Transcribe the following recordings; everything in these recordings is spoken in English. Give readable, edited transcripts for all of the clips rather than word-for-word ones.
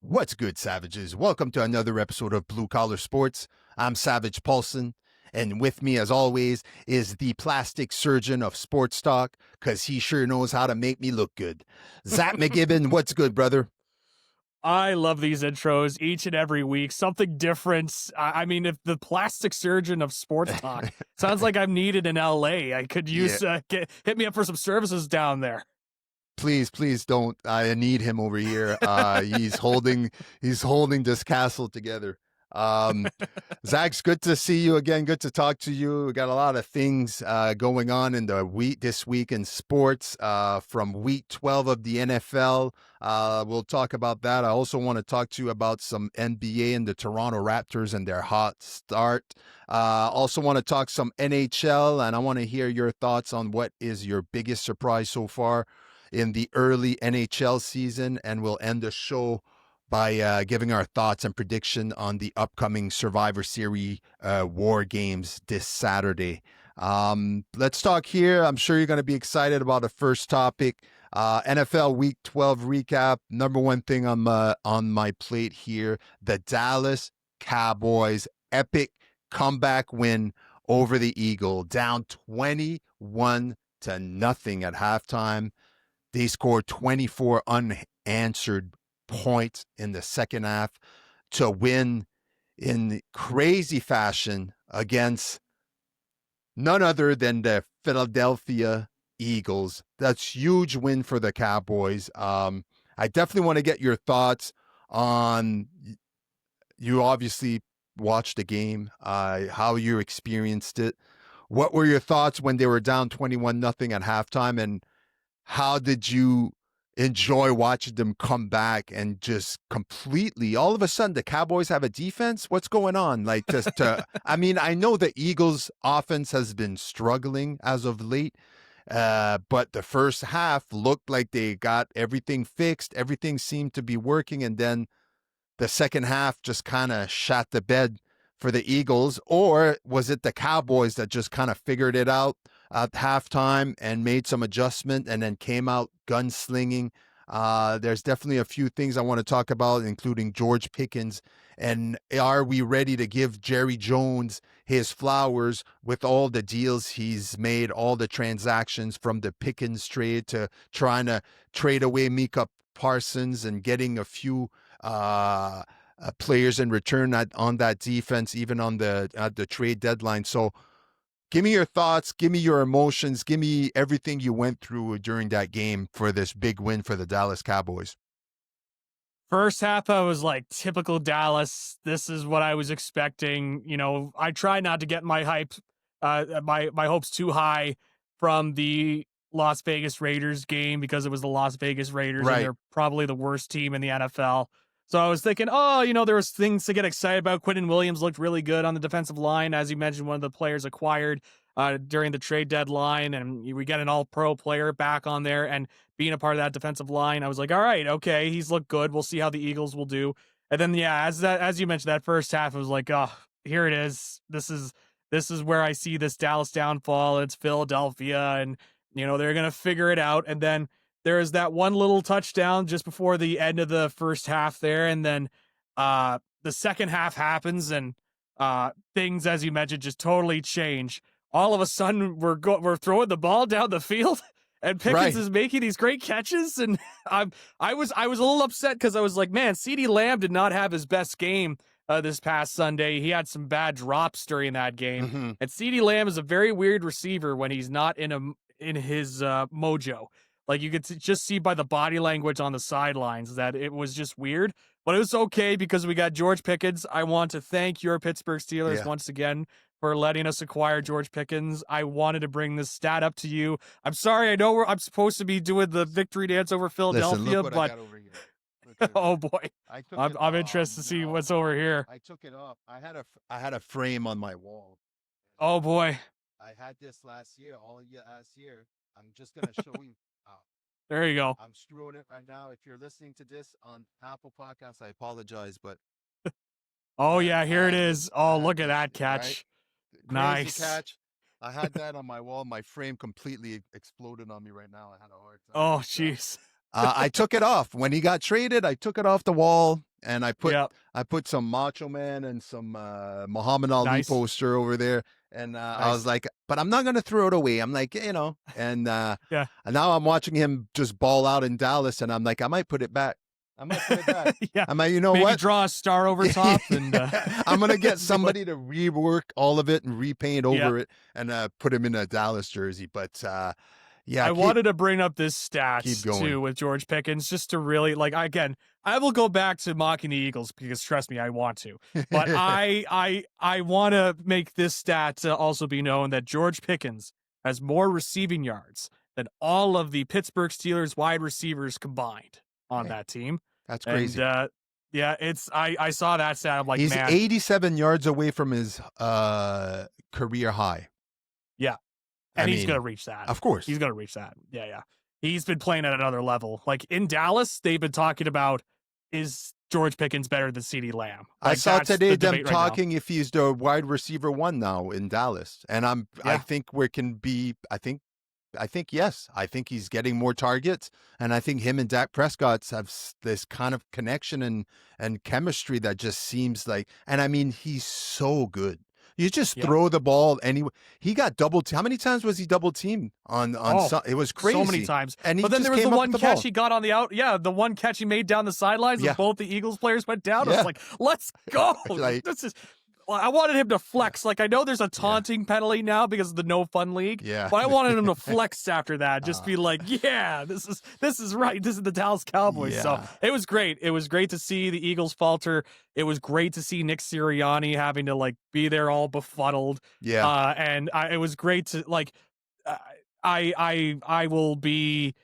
What's good, Savages? Welcome to another episode of Blue Collar Sports. I'm Savage Paulson, and with me, as always, is the plastic surgeon of sports talk, because he sure knows how to make me look good. Zach McGibbon, what's good, brother? I love these intros each and every week. Something different. I mean, if the plastic surgeon of sports talk sounds like I'm needed in LA, I could Yeah, use hit me up for some services down there. please don't. I need him over here. He's holding this castle together. Um, Zach's good to see you again. Good to talk to you. We got a lot of things going on in the week this week in sports. From week 12 of the NFL, we'll talk about that. I also want to talk to you about some NBA and the Toronto Raptors and their hot start. Also want to talk some NHL, and I want to hear your thoughts on what is your biggest surprise so far in the early NHL season, and we'll end the show by giving our thoughts and prediction on the upcoming Survivor Series War Games this Saturday. Let's talk here. I'm sure you're going to be excited about the first topic. NFL Week 12 recap. Number one thing on my plate here: the Dallas Cowboys epic comeback win over the Eagle, down 21-0 at halftime. They scored 24 unanswered points in the second half to win in crazy fashion against none other than the Philadelphia Eagles. That's huge win for the Cowboys. I definitely want to get your thoughts on, you obviously watched the game, how you experienced it. What were your thoughts when they were down 21-0 at halftime, and how did you enjoy watching them come back and just completely, all of a sudden, the Cowboys have a defense? What's going on? Like, I mean, I know the Eagles' offense has been struggling as of late, but the first half looked like they got everything fixed. Everything seemed to be working. And then the second half just kind of shot the bed for the Eagles, or was it the Cowboys that just kind of figured it out at halftime and made some adjustment and then came out gunslinging? There's definitely a few things I want to talk about, including George Pickens. And are we ready to give Jerry Jones his flowers with all the deals he's made, all the transactions from the Pickens trade to trying to trade away Micah Parsons and getting a few players in return on that defense, even on the trade deadline? So give me your thoughts, give me your emotions, give me everything you went through during that game for this big win for the Dallas Cowboys. First half, I was like, typical Dallas. This is what I was expecting. You know, I try not to get my my hopes too high from the Las Vegas Raiders game because it was the Las Vegas Raiders and Right. they're probably the worst team in the NFL. So I was thinking, oh, there was things to get excited about. Quentin Williams looked really good on the defensive line, as you mentioned, one of the players acquired during the trade deadline, and we get an All-Pro player back on there. And being a part of that defensive line, I was like, all right, okay, he's looked good. We'll see how the Eagles will do. And then, yeah, as you mentioned, that first half, it was like, oh, here it is. This is where I see this Dallas downfall. It's Philadelphia, and they're gonna figure it out. And then there is that one little touchdown just before the end of the first half there, and then the second half happens, and things, as you mentioned, just totally change. All of a sudden, we're throwing the ball down the field. And Pickens Right. is making these great catches, and I was a little upset because I was like, man, CeeDee Lamb did not have his best game this past Sunday. He had some bad drops during that game, Mm-hmm. and CeeDee Lamb is a very weird receiver when he's not in his mojo. Like you could just see by the body language on the sidelines that it was just weird, but it was okay because we got George Pickens. I want to thank your Pittsburgh Steelers Yeah. once again for letting us acquire George Pickens. I wanted to bring this stat up to you. I'm sorry, I know I'm supposed to be doing the victory dance over Listen, Philadelphia, look what I but got over here. Look at oh it. boy, I took it. I'm Oh interested to see no, what's over here. I took it off. I had a frame on my wall. Oh boy, I had this last year, all year last year. I'm just gonna show you. Uh, there you go. I'm screwing it right now. If you're listening to this on Apple Podcasts, I apologize, but Oh yeah, I here it had is. I Oh, had look at this that shit, right? catch. Crazy Nice. catch. I had that on my wall. My frame completely exploded on me right now. I had a hard time. Oh But jeez. I took it off when he got traded. I took it off the wall. and Yeah. I put some Macho Man and some Muhammad Ali Nice. poster over there, and I was Nice. like, but I'm not gonna throw it away. I'm like, and Yeah. now I'm watching him just ball out in Dallas, and I'm like, I might put it back. I might put it back. Yeah. I'm like, you know Maybe what? draw a star over top and I'm gonna get somebody to rework all of it and repaint yeah. over it and put him in a Dallas jersey. But yeah, I wanted to bring up this keep stats going. too with George Pickens just to really again, I will go back to mocking the Eagles because trust me, I want to. But I want to make this stat to also be known that George Pickens has more receiving yards than all of the Pittsburgh Steelers wide receivers combined on that team. That's crazy. And yeah, it's I saw that stat. I'm like, he's man, 87 yards away from his career high. Yeah. And he's going to reach that. Of course. He's going to reach that. Yeah, yeah. He's been playing at another level. Like in Dallas, they've been talking about, is George Pickens better than CeeDee Lamb? I saw today them talking right if he's the wide receiver 1 now in Dallas. And I think I think yes. I think he's getting more targets, and I think him and Dak Prescott have this kind of connection and chemistry that just seems like. And I mean, he's so good. You just throw the ball anyway. He got double. How many times was he double teamed on? It was crazy. So many times. And but then there was the one catch he got on the out. Yeah, the one catch he made down the sidelines. And both the Eagles players went down. I was like, let's go. This is. I wanted him to flex. Like, I know there's a taunting penalty now because of the no fun league. Yeah. But I wanted him to flex after that. Just be like, yeah, this is right. This is the Dallas Cowboys. Yeah. So it was great. It was great to see the Eagles falter. It was great to see Nick Sirianni having to be there all befuddled. Yeah. And it was great to I will be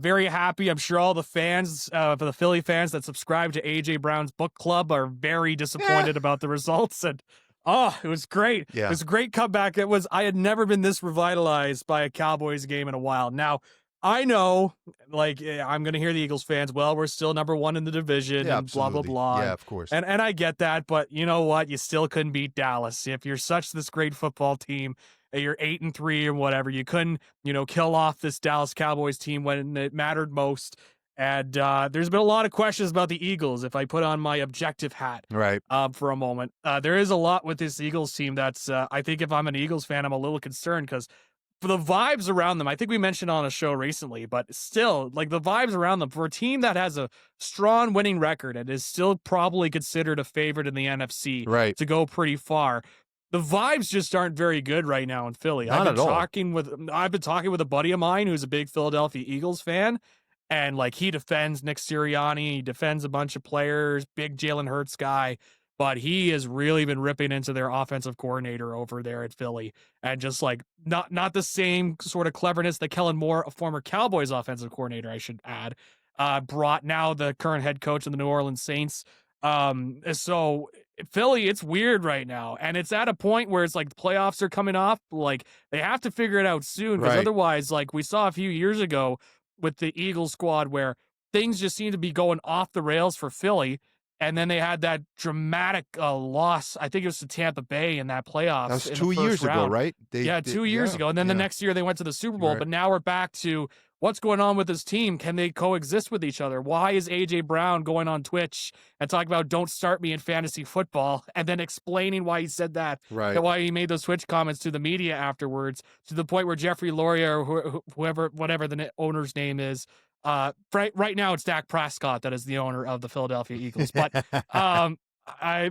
very happy. I'm sure all the fans, for the Philly fans that subscribe to AJ Brown's book club, are very disappointed about the results. And it was great. Yeah. It was a great comeback. I had never been this revitalized by a Cowboys game in a while. Now, I know, I'm going to hear the Eagles fans, well, we're still number 1 in the division and blah, blah, blah. Yeah, of course. And I get that, but you know what? You still couldn't beat Dallas. If you're such this great football team, you're 8-3 or whatever, you couldn't, kill off this Dallas Cowboys team when it mattered most. And there's been a lot of questions about the Eagles. If I put on my objective hat, right, for a moment, there is a lot with this Eagles team that's. I think if I'm an Eagles fan, I'm a little concerned because for the vibes around them, I think we mentioned on a show recently, but still, the vibes around them for a team that has a strong winning record and is still probably considered a favorite in the NFC, right, to go pretty far. The vibes just aren't very good right now in Philly. Not I've been at all. I've been talking with a buddy of mine who's a big Philadelphia Eagles fan, and he defends Nick Sirianni, he defends a bunch of players, big Jalen Hurts guy, but he has really been ripping into their offensive coordinator over there at Philly, and just not the same sort of cleverness that Kellen Moore, a former Cowboys offensive coordinator, I should add, brought now the current head coach of the New Orleans Saints. So Philly, it's weird right now, and it's at a point where it's the playoffs are coming off. They have to figure it out soon, because otherwise, we saw a few years ago with the Eagles squad where things just seem to be going off the rails for Philly, and then they had that dramatic loss. I think it was to Tampa Bay in that playoffs. That was 2 years ago, right? 2 years ago, and then the next year they went to the Super Bowl. Right. But now we're back to what's going on with this team. Can they coexist with each other? Why is AJ Brown going on Twitch and talking about don't start me in fantasy football, and then explaining why he said that, right, and why he made those Twitch comments to the media afterwards, to the point where Jeffrey Loria or whatever the owner's name is, right now it's Dak Prescott that is the owner of the Philadelphia Eagles. But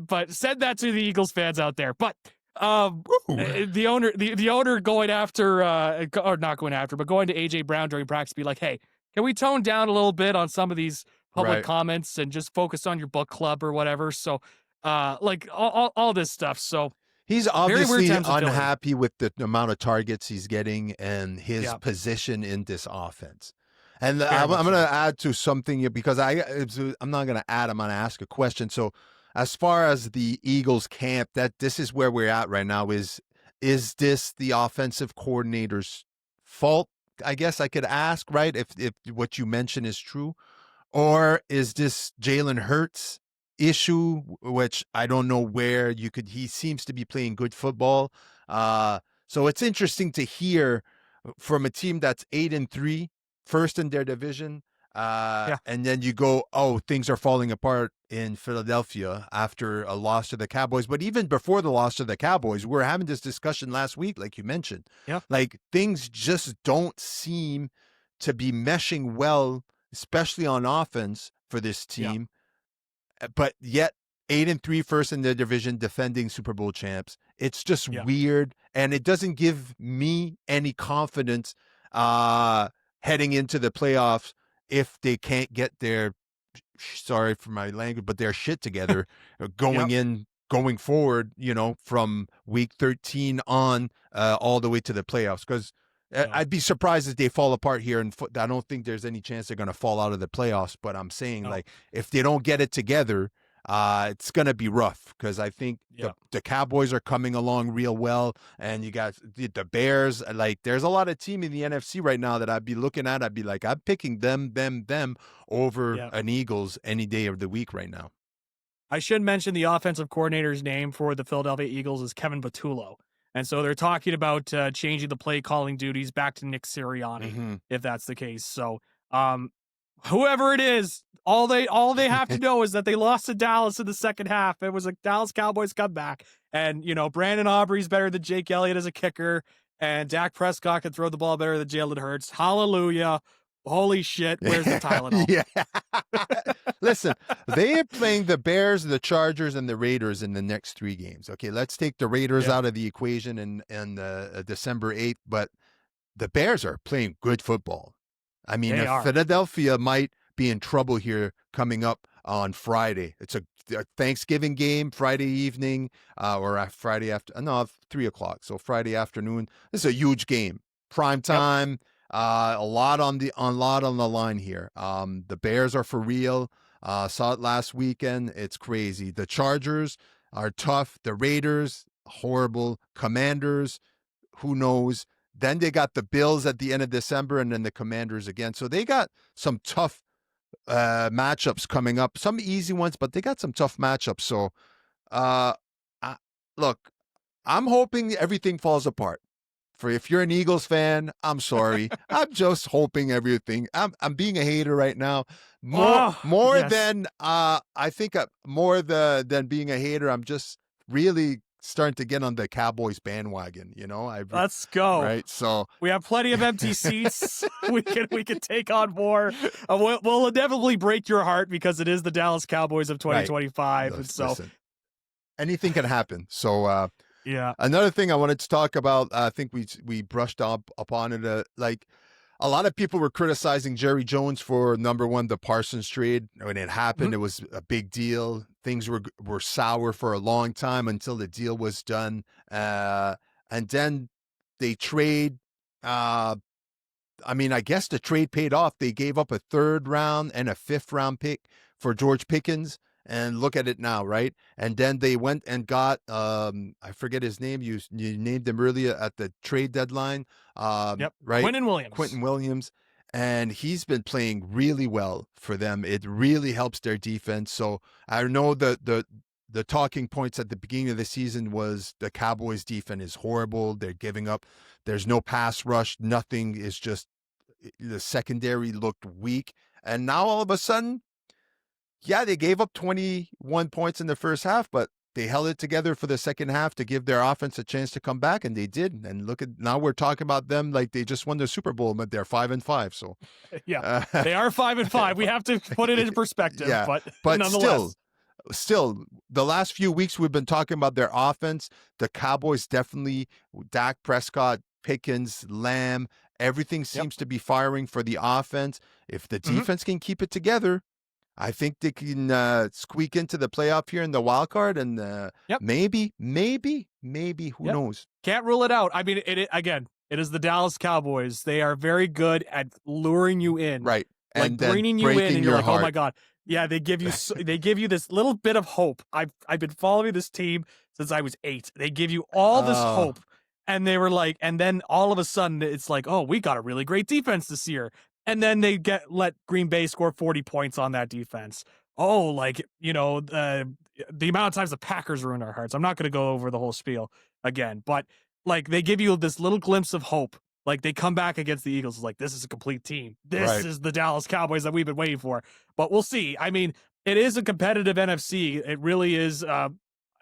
but said that to the Eagles fans out there. But the owner going after, or not going after, but going to AJ Brown during practice, be like, hey, can we tone down a little bit on some of these public comments and just focus on your book club or whatever? So all this stuff. So he's obviously unhappy with the amount of targets he's getting and his position in this offense. And I'm going to add to something, because I'm not going to add, I'm going to ask a question. So as far as the Eagles camp, this is where we're at right now. Is this the offensive coordinator's fault? I guess I could ask, right? If what you mentioned is true, or is this Jalen Hurts issue, which I don't know where he seems to be playing good football. So it's interesting to hear from a team that's 8-3, first in their division. And then you go, things are falling apart in Philadelphia after a loss to the Cowboys. But even before the loss to the Cowboys, we were having this discussion last week, like you mentioned. Yeah. Like things just don't seem to be meshing well, especially on offense for this Yeah. team. But yet 8-3 first in their division, defending Super Bowl champs. It's just Yeah. weird, and it doesn't give me any confidence heading into the playoffs if they can't get their, sorry for my language, but their shit together Yep. going forward, from week 13 on all the way to the playoffs. Because No. I'd be surprised if they fall apart here. And I don't think there's any chance they're going to fall out of the playoffs. But I'm saying, No. like, if they don't get it together, it's going to be rough, because I think Yeah. the Cowboys are coming along real well. And you got the Bears. Like, there's a lot of team in the NFC right now that I'd be looking at. I'd be like, I'm picking them over Yeah. an Eagles any day of the week right now. I should mention the offensive coordinator's name for the Philadelphia Eagles is Kevin Patullo. And so they're talking about changing the play calling duties back to Nick Sirianni, if that's the case. So whoever it is, all they have to know is that they lost to Dallas in the second half. It was a Dallas Cowboys comeback. And, Brandon Aubrey's better than Jake Elliott as a kicker. And Dak Prescott can throw the ball better than Jalen Hurts. Hallelujah. Holy shit. Where's the Tylenol? Yeah. Listen, they are playing the Bears, the Chargers, and the Raiders in the next 3 games. Okay, let's take the Raiders out of the equation in December 8th, but the Bears are playing good football. I mean, if Philadelphia might be in trouble here coming up on Friday. It's a Thanksgiving game, Friday evening, or Friday after, no, 3:00. So Friday afternoon. This is a huge game. Prime time. Yep. A lot on the line here. The Bears are for real. Saw it last weekend. It's crazy. The Chargers are tough. The Raiders, horrible. Commanders, who knows? Then they got the Bills at the end of December, and then the Commanders again. So they got some tough matchups coming up. Some easy ones, but they got some tough matchups. So, look, I'm hoping everything falls apart. If you're an Eagles fan, I'm sorry. I'm just hoping everything. I'm being a hater right now. More than I think more than being a hater. I'm just really starting to get on the Cowboys bandwagon. Let's go. Right. So we have plenty of empty seats. we can take on more. We'll inevitably break your heart because it is the Dallas Cowboys of 2025. Right. And so listen, anything can happen. So yeah. Another thing I wanted to talk about, I think we brushed up upon it. Like a lot of people were criticizing Jerry Jones for the Parsons trade. When it happened, it was a big deal. Things were sour for a long time until the deal was done. And then they trade. I guess the trade paid off. They gave up a 3rd round and a 5th round pick for George Pickens. And look at it now, right? And then they went and got, I forget his name. You named him earlier at the trade deadline. Yep. Right? Quentin Williams. And he's been playing really well for them. It really helps their defense. So I know the talking points at the beginning of the season was the Cowboys defense is horrible. They're giving up. There's no pass rush. Nothing is just, the secondary looked weak. And now all of a sudden, yeah, they gave up 21 points in the first half, but they held it together for the second half to give their offense a chance to come back, and they did. And look at, now we're talking about them like they just won the Super Bowl, but they're 5-5. So yeah, they are 5-5. We have to put it into perspective. Yeah, but nonetheless. Still, the last few weeks we've been talking about their offense. The Cowboys definitely, Dak Prescott, Pickens, Lamb, everything seems to be firing for the offense. If the defense can keep it together, I think they can squeak into the playoff here in the wild card, and maybe, who knows? Can't rule it out. I mean, it is the Dallas Cowboys. They are very good at luring you in, right? Like and bringing you in, and you're like, heart. oh my god, yeah. They give you this little bit of hope. I've been following this team since I was 8. They give you all this hope, and they were like, and then all of a sudden it's like, oh, we got a really great defense this year. And then they let Green Bay score 40 points on that defense. Oh, the amount of times the Packers ruined our hearts. I'm not going to go over the whole spiel again, but like they give you this little glimpse of hope. Like they come back against the Eagles. Like, this is a complete team. This is the Dallas Cowboys that we've been waiting for. But we'll see. I mean, it is a competitive NFC. It really is.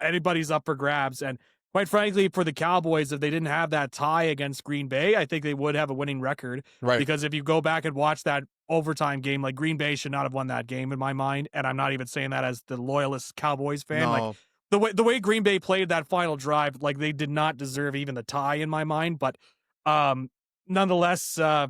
Anybody's up for grabs. And quite frankly, for the Cowboys, if they didn't have that tie against Green Bay, I think they would have a winning record. Right. Because if you go back and watch that overtime game, like Green Bay should not have won that game in my mind. And I'm not even saying that as the loyalist Cowboys fan. Like No. the way Green Bay played that final drive, like they did not deserve even the tie in my mind. But um, nonetheless, I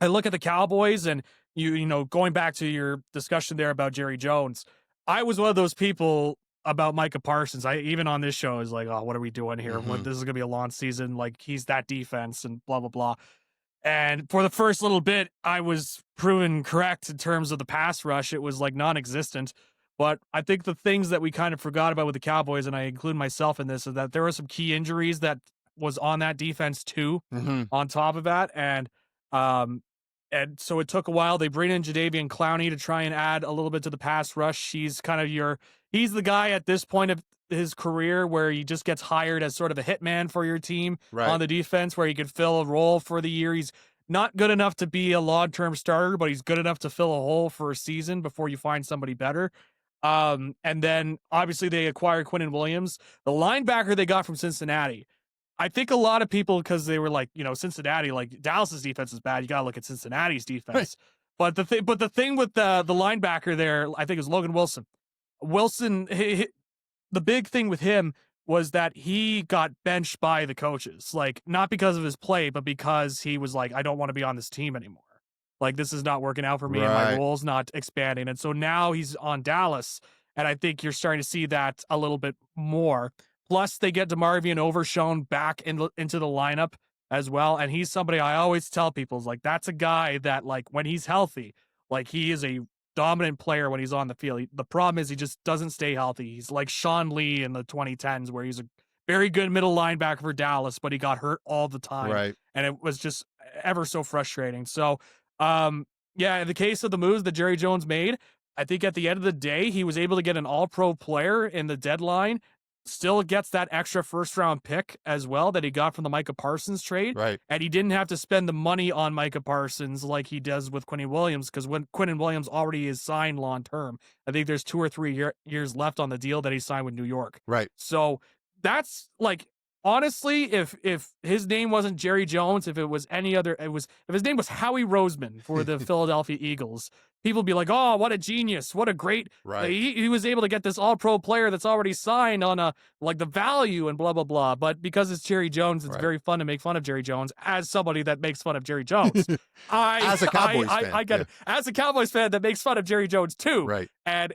look at the Cowboys and going back to your discussion there about Jerry Jones, I was one of those people about Micah Parsons. I even on this show is like, oh, what are we doing here? Hmm. What this is gonna be a long season. Like he's that defense and blah blah blah. And for the first little bit, I was proven correct in terms of the pass rush. It was like non-existent. But I think the things that we kind of forgot about with the Cowboys, and I include myself in this, is that there were some key injuries that was on that defense too. Hmm. On top of that, um, and so it took a while. They bring in Jadeveon Clowney to try and add a little bit to the pass rush. He's the guy at this point of his career where he just gets hired as sort of a hitman for your team Right. on the defense, where he could fill a role for the year. He's not good enough to be a long-term starter, but he's good enough to fill a hole for a season before you find somebody better. And then obviously they acquired Quinnen Williams, the linebacker they got from Cincinnati. I think a lot of people, because they were like, Cincinnati, like Dallas's defense is bad. You got to look at Cincinnati's defense. But the thing with the linebacker there, I think, is Logan Wilson. Wilson, the big thing with him was that he got benched by the coaches, like not because of his play, but because he was like, I don't want to be on this team anymore. Like this is not working out for me, and my Right. role's not expanding. And so now he's on Dallas, and I think you're starting to see that a little bit more. Plus, they get DeMarvion Overshown back into the lineup as well, and he's somebody I always tell people is like that's a guy that like when he's healthy, like he is a dominant player when he's on the field. The problem is he just doesn't stay healthy. He's like Sean Lee in the 2010s, where he's a very good middle linebacker for Dallas, but he got hurt all the time, Right. and it was just ever so frustrating. So, yeah, in the case of the moves that Jerry Jones made, I think at the end of the day, he was able to get an All-Pro player in the deadline. Still gets that extra first-round pick as well that he got from the Micah Parsons trade. Right. And he didn't have to spend the money on Micah Parsons like he does with Quinnen Williams, because when Quinnen Williams already is signed long term, I think there's 2 or 3 years left on the deal that he signed with New York. Right. So that's like, honestly, if his name wasn't Jerry Jones, if it was any other, if his name was Howie Roseman for the Philadelphia Eagles, people would be like, oh, what a genius, what a great, Right. he was able to get this all-pro player that's already signed on a like the value and blah blah blah. But because it's Jerry Jones, it's Right. very fun to make fun of Jerry Jones. As somebody that makes fun of Jerry Jones, As a Cowboys fan, I get yeah. it. As a Cowboys fan that makes fun of Jerry Jones too, Right. and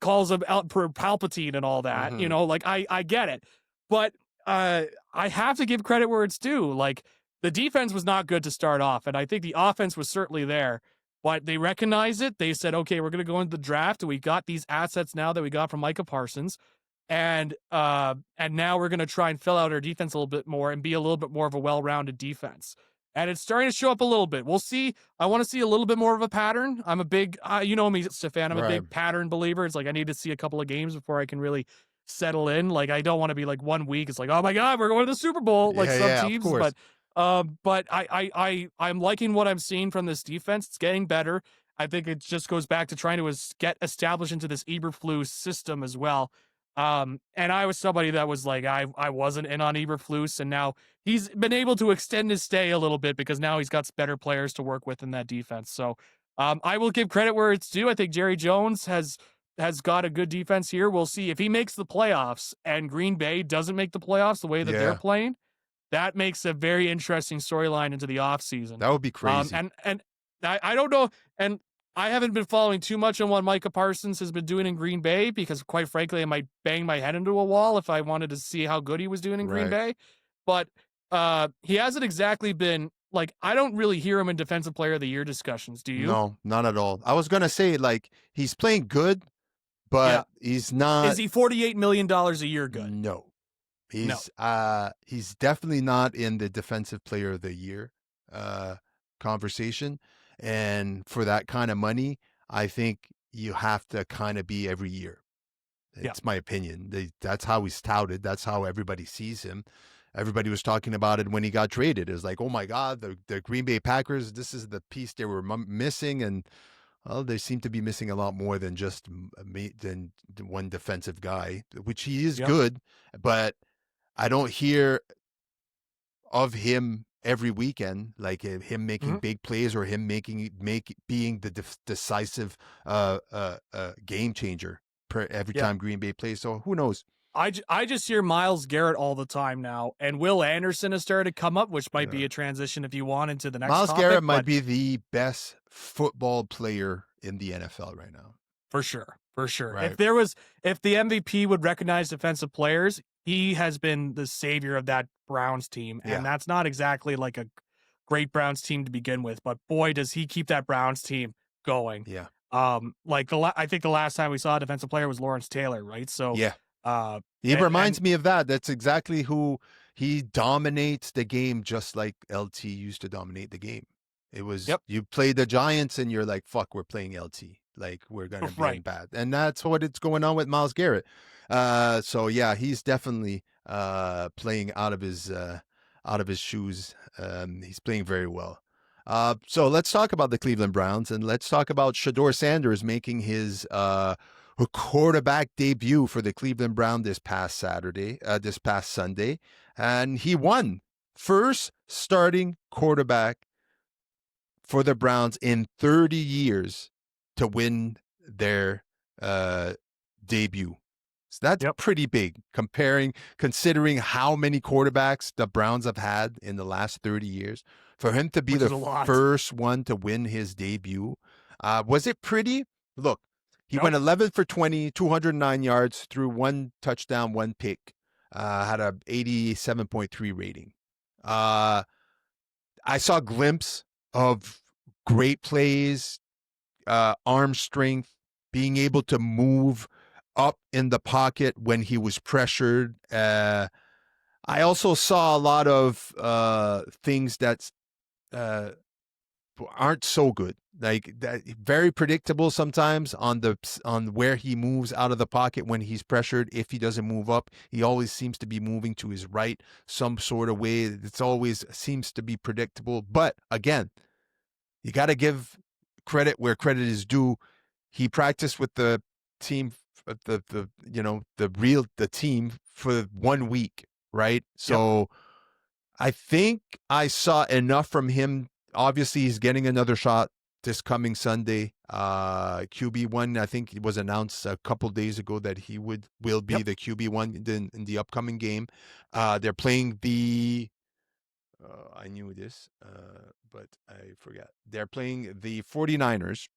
calls him out for Palpatine and all that. Mhm. Like I get it, but I have to give credit where it's due. Like the defense was not good to start off, and I think the offense was certainly there. But they recognized it. They said, okay, we're going to go into the draft. We got these assets now that we got from Micah Parsons. And now we're going to try and fill out our defense a little bit more and be a little bit more of a well-rounded defense. And it's starting to show up a little bit. We'll see. I want to see a little bit more of a pattern. I'm a big, you know me, Stefan. I'm a big Right. pattern believer. It's like I need to see a couple of games before I can really settle in. Like I don't want to be like 1 week. It's like, oh my God, we're going to the Super Bowl. Like Yeah, some yeah, of teams, course. but I'm liking what I'm seeing from this defense. It's getting better. I think it just goes back to trying to get established into this Eberflus system as well. And I was somebody that was like, I wasn't in on Eberflus, and now he's been able to extend his stay a little bit because now he's got better players to work with in that defense. So, I will give credit where it's due. I think Jerry Jones has got a good defense here. We'll see if he makes the playoffs and Green Bay doesn't make the playoffs the way that they're Yeah. playing. That makes a very interesting storyline into the offseason. That would be crazy. And I don't know, and I haven't been following too much on what Micah Parsons has been doing in Green Bay because, quite frankly, I might bang my head into a wall if I wanted to see how good he was doing in Green Right. Bay. But he hasn't exactly been like, I don't really hear him in Defensive Player of the Year discussions. Do you? No, not at all. I was gonna say like he's playing good, but he's not. Is he $48 million a year good? No, No. he's definitely not in the Defensive Player of the Year conversation. And for that kind of money, I think you have to kind of be every year. Yeah. It's my opinion. That's how he's touted. That's how everybody sees him. Everybody was talking about it when he got traded. It was like, oh my God, the Green Bay Packers, this is the piece they were missing. And Well, they seem to be missing a lot more than just than one defensive guy, which he is Yep. good, but I don't hear of him every weekend, like him making Mhm. big plays or him being the decisive game changer every Yeah. time Green Bay plays. So who knows? I just hear Miles Garrett all the time now, and Will Anderson has started to come up, which might Uh, be a transition if you want into the next Miles Garrett topic, might but be the best football player in the NFL right now. for sure, for sure. Right? If the MVP would recognize defensive players, he has been the savior of that Browns team, and Yeah. that's not exactly like a great Browns team to begin with, but boy, does he keep that Browns team going. Yeah. Like I think the last time we saw a defensive player was Lawrence Taylor, right? So, Yeah. uh, He and reminds me of that. That's exactly who he dominates the game, just like LT used to dominate the game. It was yep, you play the Giants and you're like, fuck, we're playing LT. Like we're gonna be in right. bad. And that's what it's going on with Miles Garrett. So yeah, he's definitely playing out of his shoes. He's playing very well. So let's talk about the Cleveland Browns and let's talk about Shador Sanders making his quarterback debut for the Cleveland Browns this past Sunday, and he won first starting quarterback for the Browns in 30 years to win their uh, debut. So that's Yep, pretty big considering how many quarterbacks the Browns have had in the last 30 years. For him to be which the is a lot. first one to win his debut, was it pretty? Look, he Nope. went 11 for 20, 209 yards, threw one touchdown, one pick, had a 87.3 rating. Uh, I saw a glimpse of great plays, arm strength, being able to move up in the pocket when he was pressured. I also saw a lot of things that uh, aren't so good. Like that, very predictable sometimes on where he moves out of the pocket when he's pressured. If he doesn't move up, he always seems to be moving to his right some sort of way. It's always seems to be predictable. But again, you got to give credit where credit is due. He practiced with the team, the team for 1 week, right? Yep. So I think I saw enough from him. Obviously, he's getting another shot this coming Sunday. QB1, I think it was announced a couple days ago that he will be Yep. the QB1 in the upcoming game. They're playing the I knew this, but I forgot. They're playing the 49ers.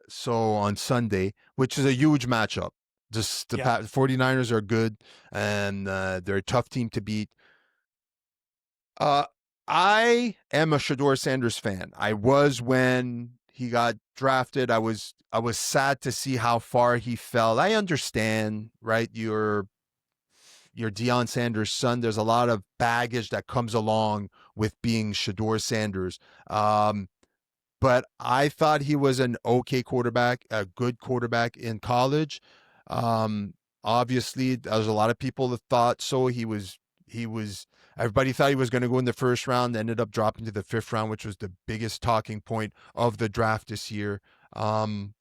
So on Sunday, which is a huge matchup. Just the Yeah. 49ers are good, and they're a tough team to beat. Uh, I am a Shador Sanders fan. I was when he got drafted. I was sad to see how far he fell. I understand, right? You're Deion Sanders' son. There's a lot of baggage that comes along with being Shador Sanders. But I thought he was an okay quarterback, a good quarterback in college. Um, Obviously, there's a lot of people that thought so. Everybody thought he was going to go in the first round, ended up dropping to the fifth round, which was the biggest talking point of the draft this year. Um,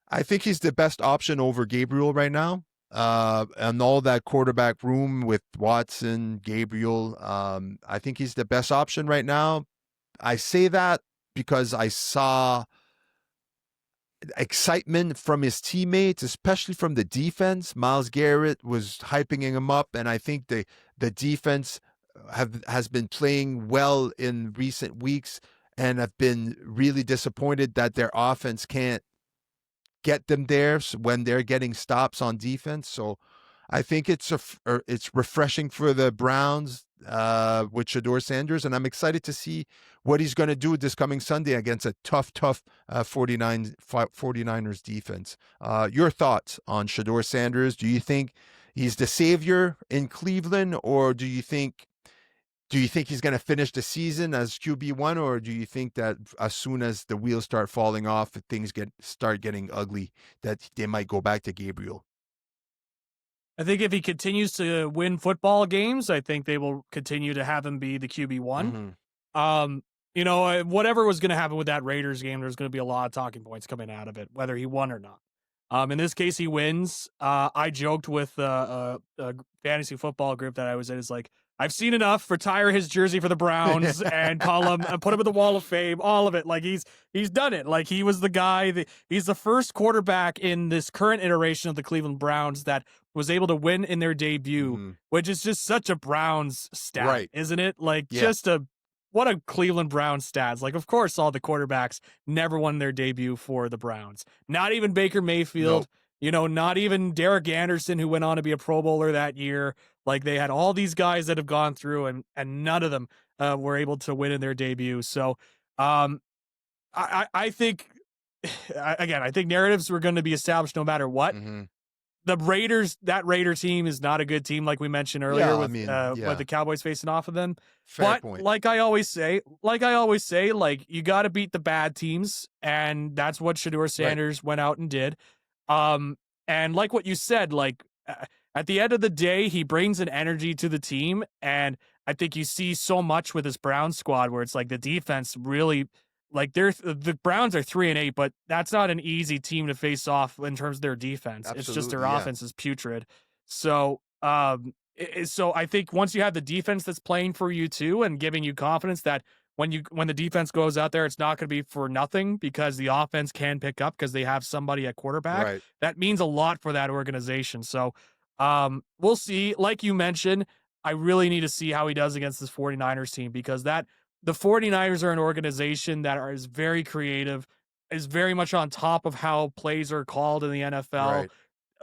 I think he's the best option over Gabriel right now. And all that quarterback room with Watson, Gabriel. I think he's the best option right now. I say that because I saw excitement from his teammates, especially from the defense. Myles Garrett was hyping him up, and I think the defense has been playing well in recent weeks and have been really disappointed that their offense can't get them there when they're getting stops on defense. So I think it's refreshing for the Browns with Shador Sanders, and I'm excited to see what he's going to do this coming Sunday against a tough 49ers defense. Your thoughts on Shador Sanders? Do you think he's the savior in Cleveland, or do you think he's going to finish the season as QB1, or do you think that as soon as the wheels start falling off, things start getting ugly, that they might go back to Gabriel? I think if he continues to win football games, I think they will continue to have him be the QB1. Mm-hmm. Um, whatever was going to happen with that Raiders game, there's going to be a lot of talking points coming out of it, whether he won or not. In this case, he wins. I joked with a fantasy football group that I was in. Is like, I've seen enough. Retire his jersey for the Browns and call him and put him in the Wall of Fame. All of it. Like he's done it. Like he was the guy. He's the first quarterback in this current iteration of the Cleveland Browns that was able to win in their debut, which is just such a Browns stat, Right. isn't it? Like Yeah. what a Cleveland Browns stats. Like, of course, all the quarterbacks never won their debut for the Browns. Not even Baker Mayfield, not even Derek Anderson, who went on to be a Pro Bowler that year. Like, they had all these guys that have gone through, and none of them were able to win in their debut. So, I think, again, I think narratives were going to be established no matter what. That Raider team is not a good team, like we mentioned earlier, with the Cowboys facing off of them. Fair point. Like I always say, like you got to beat the bad teams, and that's what Shedeur Sanders went out and did. And like what you said, like at the end of the day, he brings an energy to the team, and I think you see so much with this Browns squad where it's like the defense really. Like the Browns are 3-8, but that's not an easy team to face off in terms of their defense. It's just their offense is putrid. So, so I think once you have the defense that's playing for you too, and giving you confidence that when the defense goes out there, it's not going to be for nothing because the offense can pick up because they have somebody at quarterback. Right. That means a lot for that organization. So, we'll see. Like you mentioned, I really need to see how he does against this 49ers team because the 49ers are an organization that is very creative, is very much on top of how plays are called in the NFL.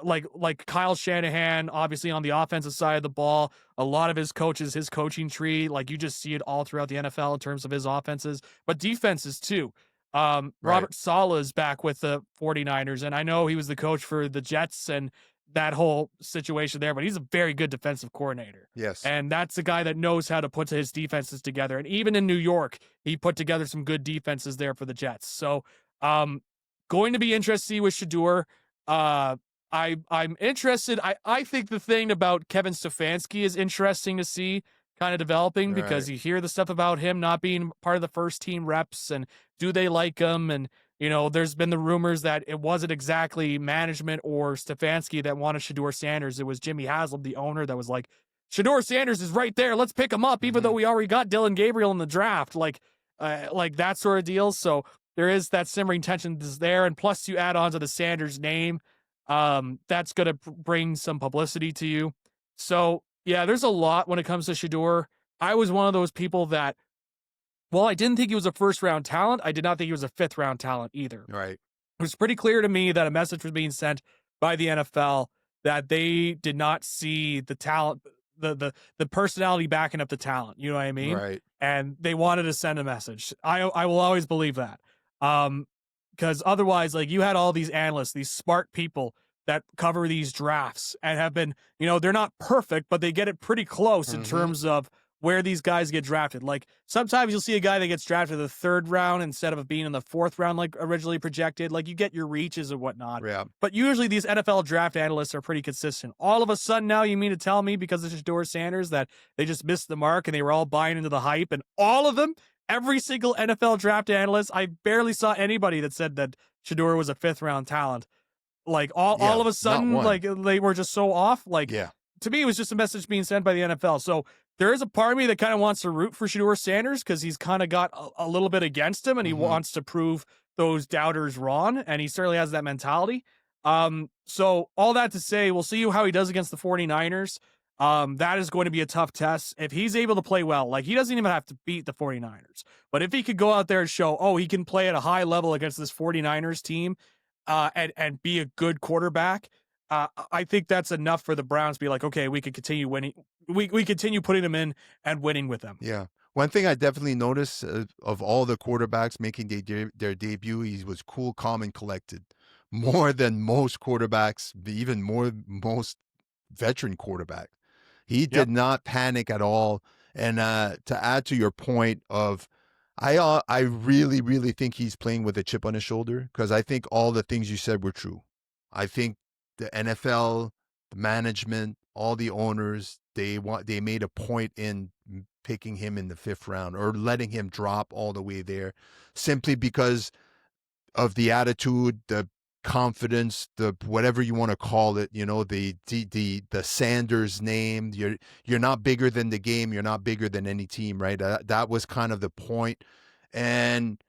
Right. Like Kyle Shanahan, obviously on the offensive side of the ball, a lot of his coaches, his coaching tree, like you just see it all throughout the NFL in terms of his offenses, but defenses too. Robert Saleh is back with the 49ers, and I know he was the coach for the Jets and that whole situation there, but he's a very good defensive coordinator. Yes. And that's a guy that knows how to put his defenses together. And even in New York, he put together some good defenses there for the Jets. So, going to be interesting with Shedeur. I'm interested. I think the thing about Kevin Stefanski is interesting to see kind of developing because you hear the stuff about him not being part of the first team reps and do they like him? And, there's been the rumors that it wasn't exactly management or Stefanski that wanted Shedeur Sanders. It was Jimmy Haslam, the owner, that was like, Shedeur Sanders is right there. Let's pick him up, even though we already got Dylan Gabriel in the draft. Like that sort of deal. So there is that simmering tension is there. And plus you add on to the Sanders name. That's going to bring some publicity to you. So yeah, there's a lot when it comes to Shedeur. I was one of those people that, well, I didn't think he was a first round talent. I did not think he was a fifth round talent either. Right. It was pretty clear to me that a message was being sent by the NFL that they did not see the talent, the personality backing up the talent. You know what I mean? Right. And they wanted to send a message. I will always believe that. Because otherwise, like you had all these analysts, these smart people that cover these drafts and have been, they're not perfect, but they get it pretty close in terms of where these guys get drafted. Like sometimes you'll see a guy that gets drafted in the third round instead of being in the fourth round, like originally projected. Like you get your reaches and whatnot. Yeah. But usually these NFL draft analysts are pretty consistent. All of a sudden now you mean to tell me because of Shedeur Sanders that they just missed the mark and they were all buying into the hype and all of them, every single NFL draft analyst, I barely saw anybody that said that Shedeur was a fifth round talent. Like all of a sudden, like they were just so off. Like to me, it was just a message being sent by the NFL. So there is a part of me that kind of wants to root for Shedeur Sanders because he's kind of got a little bit against him and he wants to prove those doubters wrong. And he certainly has that mentality. So all that to say, we'll see how he does against the 49ers. That is going to be a tough test. If he's able to play well, like he doesn't even have to beat the 49ers, but if he could go out there and show, he can play at a high level against this 49ers team, and be a good quarterback, I think that's enough for the Browns to be like, okay, we could continue winning. We continue putting them in and winning with them. Yeah. One thing I definitely noticed of all the quarterbacks making their debut, he was cool, calm, and collected. More than most quarterbacks, even most veteran quarterbacks. He did not panic at all. And to add to your point of, I really, really think he's playing with a chip on his shoulder because I think all the things you said were true. I think the NFL, the management, all the owners, they made a point in picking him in the 5th round or letting him drop all the way there simply because of the attitude, the confidence, the whatever you want to call it, the Sanders name. You're not bigger than the game. You're not bigger than any team, right? That was kind of the point. And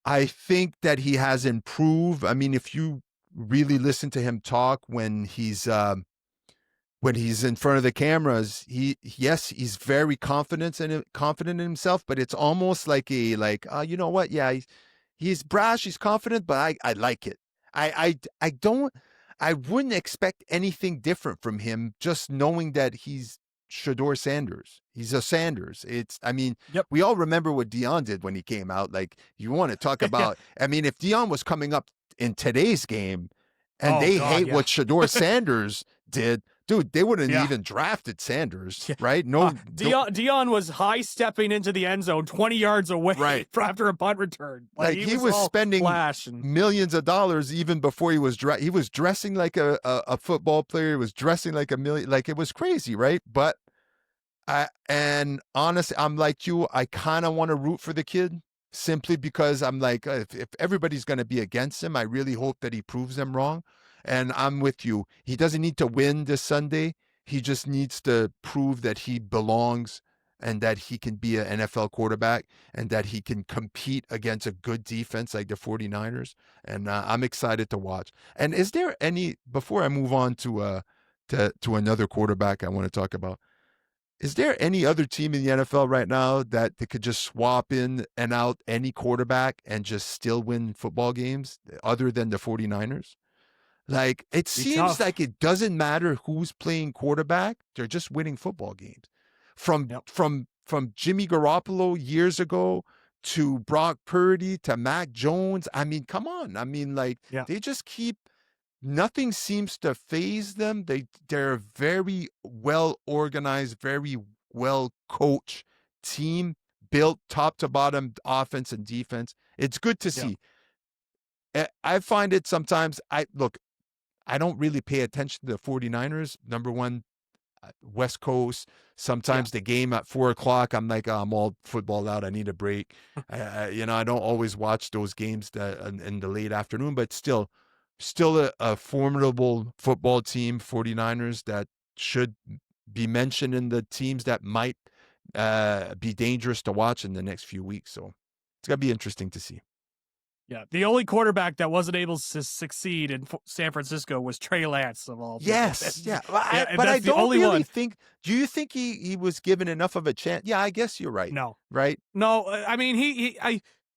I think that he has improved. I mean, if you really listen to him talk when he's in front of the cameras, he's very confident in himself, but it's almost like you know what? Yeah, he's brash, he's confident, but I like it. I don't I wouldn't expect anything different from him just knowing that he's Shador Sanders. He's a Sanders. I mean, Yep. we all remember what Dion did when he came out. Like, you want to talk about, I mean, if Dion was coming up in today's game and they hate what Shador Sanders did, dude, they wouldn't even drafted Sanders, right? Dion was high stepping into the end zone 20 yards away after a punt return. Like he was spending millions of dollars even before he was dressing like a football player. He was dressing like it was crazy, right? But honestly, I'm like you. I kind of want to root for the kid simply because I'm like, if everybody's going to be against him, I really hope that he proves them wrong. And I'm with you. He doesn't need to win this Sunday. He just needs to prove that he belongs and that he can be an NFL quarterback and that he can compete against a good defense like the 49ers. And I'm excited to watch. And is there any, before I move on to another quarterback I want to talk about, is there any other team in the NFL right now that they could just swap in and out any quarterback and just still win football games other than the 49ers? Like, it seems like it doesn't matter who's playing quarterback. They're just winning football games. From Jimmy Garoppolo years ago to Brock Purdy to Mac Jones. I mean, come on. I mean, they just keep, nothing seems to phase them. They're a very well organized, very well coached team, built top to bottom offense and defense. It's good to see. I find it sometimes, I don't really pay attention to the 49ers. Number one, West Coast. Sometimes the game at 4:00, I'm like, I'm all football out. I need a break. I don't always watch those games in the late afternoon, but still a formidable football team, 49ers, that should be mentioned in the teams that might be dangerous to watch in the next few weeks. So it's going to be interesting to see. Yeah, the only quarterback that wasn't able to succeed in San Francisco was Trey Lance of all people. Yes, yeah. But I don't really think, do you think he was given enough of a chance? Yeah, I guess you're right. No. Right? No, I mean,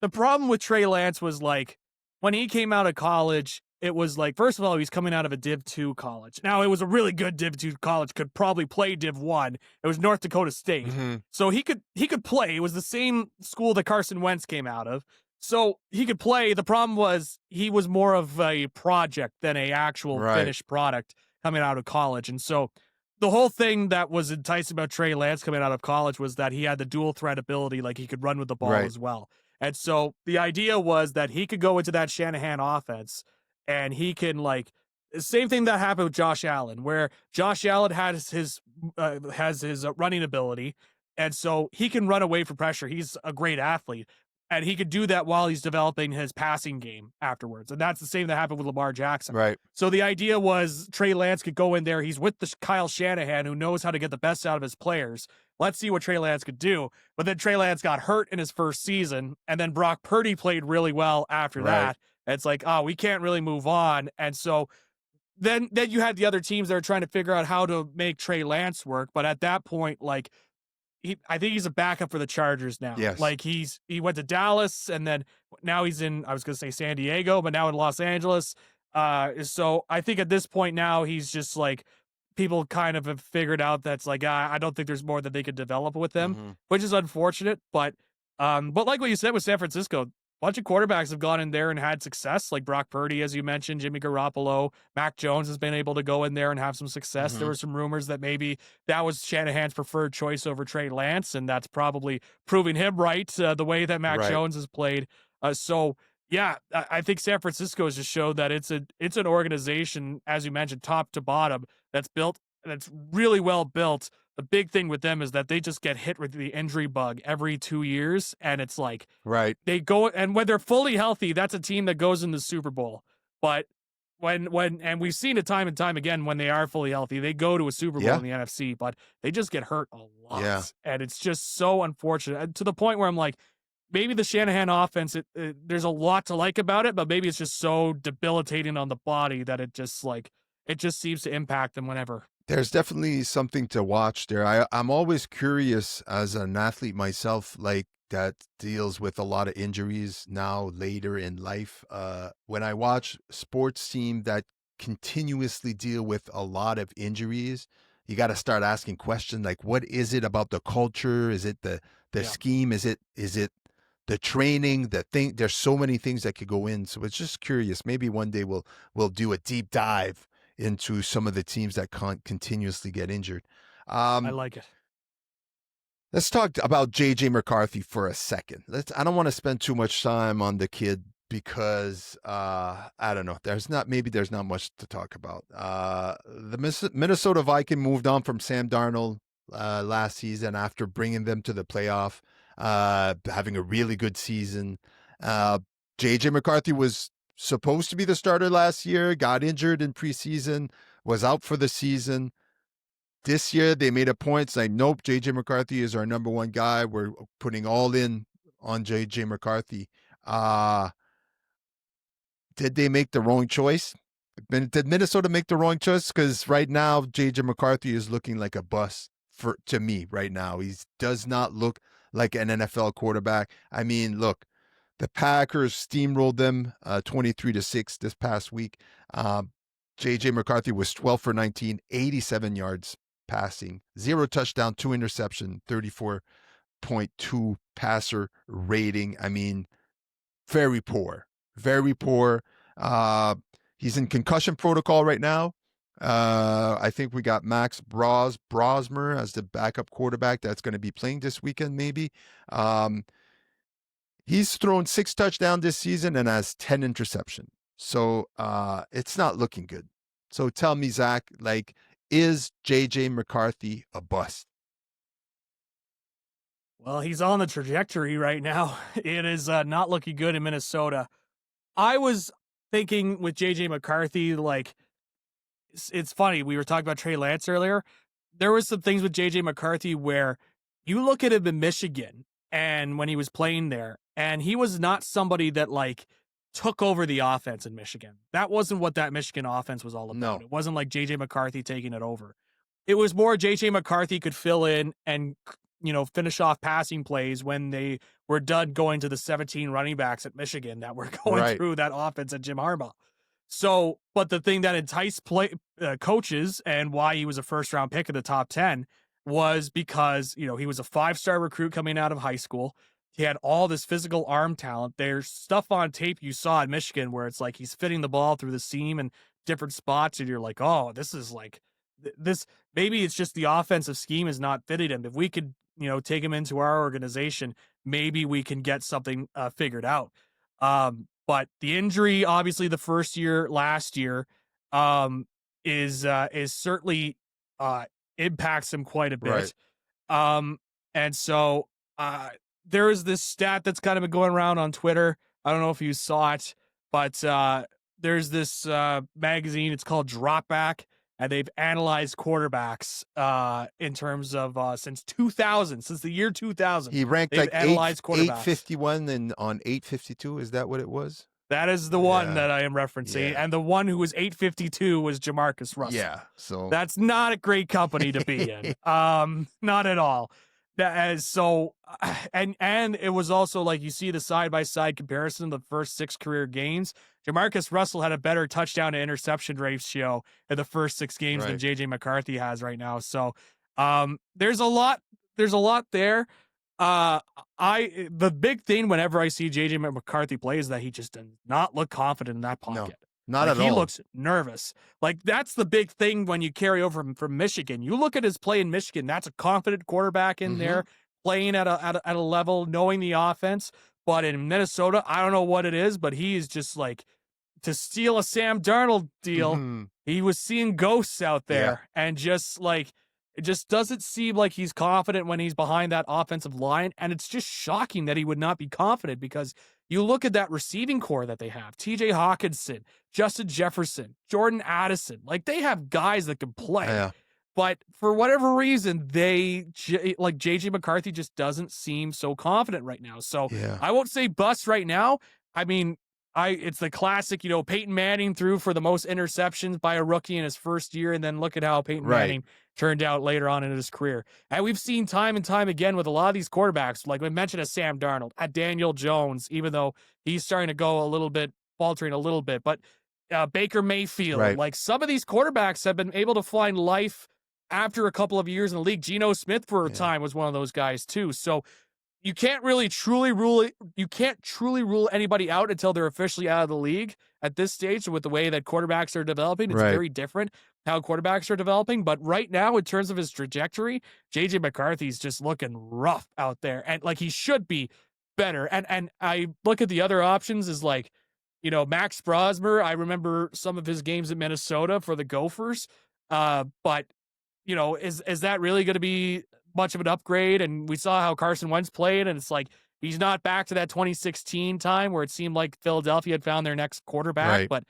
the problem with Trey Lance was, like, when he came out of college, it was like, first of all, he's coming out of a Div 2 college. Now, it was a really good Div 2 college, could probably play Div 1. It was North Dakota State. Mm-hmm. So he could play. It was the same school that Carson Wentz came out of. So he could play. The problem was he was more of a project than a actual finished product coming out of college. And so the whole thing that was enticing about Trey Lance coming out of college was that he had the dual threat ability, like he could run with the ball as well. And so the idea was that he could go into that Shanahan offense and he can, like, same thing that happened with Josh Allen, where Josh Allen has his running ability. And so he can run away from pressure. He's a great athlete. And he could do that while he's developing his passing game afterwards. And that's the same that happened with Lamar Jackson. Right. So the idea was Trey Lance could go in there. He's with the Kyle Shanahan, who knows how to get the best out of his players. Let's see what Trey Lance could do. But then Trey Lance got hurt in his first season. And then Brock Purdy played really well after that. And it's like, we can't really move on. And so then you had the other teams that are trying to figure out how to make Trey Lance work. But at that point, like, I think he's a backup for the Chargers now. Yes. Like he went to Dallas and then now he's in, I was going to say San Diego, but now in Los Angeles. So I think at this point now he's just like, people kind of have figured out that's like, I don't think there's more that they could develop with him, which is unfortunate. But like what you said with San Francisco, a bunch of quarterbacks have gone in there and had success, like Brock Purdy, as you mentioned, Jimmy Garoppolo, Mac Jones has been able to go in there and have some success. There were some rumors that maybe that was Shanahan's preferred choice over Trey Lance, and that's probably proving him right, the way that Mac Jones has played. So yeah, I think San Francisco has just showed that it's an organization, as you mentioned, top to bottom, that's built that's really well built. The big thing with them is that they just get hit with the injury bug every 2 years, and it's like Right. they go, and when they're fully healthy, that's a team that goes in the Super Bowl. But when and we've seen it time and time again, when they are fully healthy, they go to a Super Bowl Yeah. in the NFC, but they just get hurt a Yeah. lot, and it's just so unfortunate, to the point where I'm like, maybe the Shanahan offense, there's a lot to like about it, but maybe it's just so debilitating on the body that it just seems to impact them whenever. There's definitely something to watch there. I'm always curious as an athlete myself, like that deals with a lot of injuries now later in life. When I watch sports team that continuously deal with a lot of injuries, you got to start asking questions like, what is it about the culture? Is it the Yeah, scheme? Is it the training? The thing? There's so many things that could go in. So it's just curious. Maybe one day we'll do a deep dive into some of the teams that can't continuously get injured. I Um, like it. let's talk about JJ McCarthy for a second. I don't want to spend too much time on the kid because I don't know. There's not much to talk about. The Minnesota Viking moved on from Sam Darnold last season after bringing them to the playoff, having a really good season. Uh, JJ McCarthy was supposed to be the starter last year, got injured in preseason, was out for the season. This year, they made a point saying, nope, JJ McCarthy is our number one guy. We're putting all in on JJ McCarthy. Uh, did they make the wrong choice? Did Minnesota make the wrong choice? Because right now, JJ McCarthy is looking like a bust to me right now. He does not look like an NFL quarterback. I mean, look, the Packers steamrolled them 23-6 this past week. JJ McCarthy was 12 for 19, 87 yards passing, 0 touchdown, 2 interception, 34.2 passer rating. I mean, very poor, very poor. Uh, he's in concussion protocol right now. I think we got Max Brosmer as the backup quarterback that's going to be playing this weekend, maybe. Um, he's thrown 6 touchdowns this season and has 10 interception. So it's not looking good. So tell me, Zach, like, is JJ McCarthy a bust? Well, he's on the trajectory right now. It is not looking good in Minnesota. I was thinking with JJ McCarthy, like, it's funny. We were talking about Trey Lance earlier. There was some things with JJ McCarthy where you look at him in Michigan and when he was playing there, and he was not somebody that like took over the offense in Michigan. That wasn't what that Michigan offense was all about. No. It wasn't like JJ McCarthy taking it over. It was more JJ McCarthy could fill in and finish off passing plays when they were done going to the 17 running backs at Michigan that were going Right. through that offense at Jim Harbaugh. So, but the thing that enticed coaches and why he was a first round pick in the top 10 was because, he was a 5-star recruit coming out of high school. He had all this physical arm talent. There's stuff on tape you saw in Michigan where it's like he's fitting the ball through the seam and different spots, and you're like, oh, this is like this. Maybe it's just the offensive scheme is not fitting him. If we could, take him into our organization, maybe we can get something figured out. But the injury, obviously, the first year last year, um, is certainly impacts him quite a Right. bit. Um, and so there is this stat that's kind of been going around on Twitter. I don't know if you saw it, but there's this magazine. It's called Dropback, and they've analyzed quarterbacks in terms of since 2000, since the year 2000. He ranked They've like analyzed quarterbacks. 851 and on 852. Is that what it was? That is the one Yeah. that I am referencing, Yeah. and the one who was 852 was Jamarcus Russell. Yeah. So That's not a great company to be in. Not at all. And it was also like you see the side by side comparison of the first 6 career games. Jamarcus Russell had a better touchdown to interception ratio in the first 6 games than right. JJ McCarthy has right now. So there's a lot there. The big thing whenever I see JJ McCarthy play is that he just does not look confident in that No, pocket. not Like at he all. looks nervous. Like that's the big thing when you carry over from Michigan. You look at his play in Michigan. That's a confident quarterback in there playing at a level, knowing the offense. But in Minnesota, I don't know what it is, but he is just like to steal a Sam Darnold deal, Hmm. he was seeing ghosts out Yeah. there, and just like it just doesn't seem like he's confident when he's behind that offensive line. And it's just shocking that he would not be confident, because you look at that receiving core that they have: TJ Hawkinson, Justin Jefferson, Jordan Addison. Like, they have guys that can play. Yeah. But for whatever reason, like JJ McCarthy just doesn't seem so confident right now. So Yeah. I won't say bust right now. I mean, it's the classic, Peyton Manning threw for the most interceptions by a rookie in his first year, and then look at how Peyton Right. Manning turned out later on in his career. And we've seen time and time again with a lot of these quarterbacks, like we mentioned, a Sam Darnold, a Daniel Jones, even though he's starting to go a little bit, faltering a little bit, but Baker Mayfield, Right. like some of these quarterbacks have been able to find life after a couple of years in the league. Geno Smith for a Yeah. time was one of those guys too. So you can't really truly rule anybody out until they're officially out of the league at this stage. With the way that quarterbacks are developing, it's Right. very different how quarterbacks are developing. But right now, in terms of his trajectory, JJ McCarthy's just looking rough out there, and like he should be better. And I look at the other options as like, Max Brosmer. I remember some of his games in Minnesota for the Gophers. But is that really going to be much of an upgrade? And we saw how Carson Wentz played, and it's like he's not back to that 2016 time where it seemed like Philadelphia had found their next quarterback. Right. But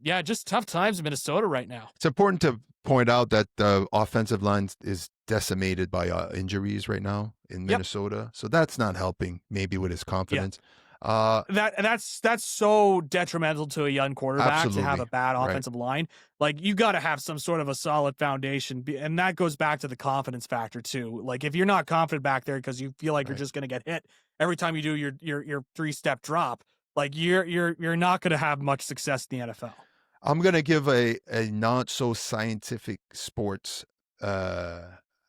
yeah, just tough times in Minnesota right now. It's important to point out that the offensive line is decimated by injuries right now in Minnesota. So that's not helping maybe with his confidence. That's so detrimental to a young quarterback to have Absolutely. a bad Right. offensive line. Like, you got to have some sort of a solid foundation, and that goes back to the confidence factor too. Like, if you're not confident back there because you feel like you're Right. just going to get hit every time you do your 3-step drop, like you're not going to have much success in the NFL. I'm going to give a not so scientific sports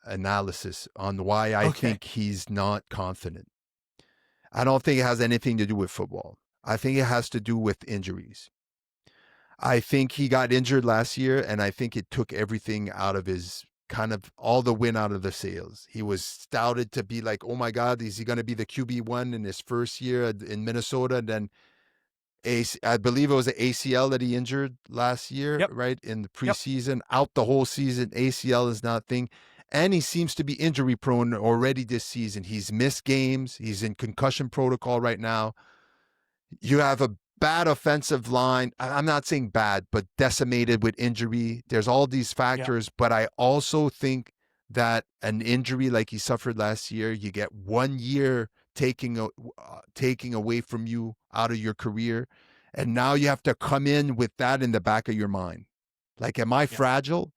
analysis on why I Okay. think he's not confident. I don't think it has anything to do with football. I think it has to do with injuries. I think he got injured last year, and I think it took everything out of his, kind of all the wind out of the sails. He was touted to be like, oh my God, is he going to be the QB1 in his first year in Minnesota? And then I believe it was an ACL that he injured last year, Yep. right? In the preseason, out the whole season. ACL is not a thing. And he seems to be injury prone already this season. He's missed games. He's in concussion protocol right now. You have a bad offensive line. I'm not saying bad, but decimated with injury. There's all these factors, but I also think that an injury like he suffered last year, you get 1 year taking away from you out of your career, and now you have to come in with that in the back of your mind. Like, am I fragile?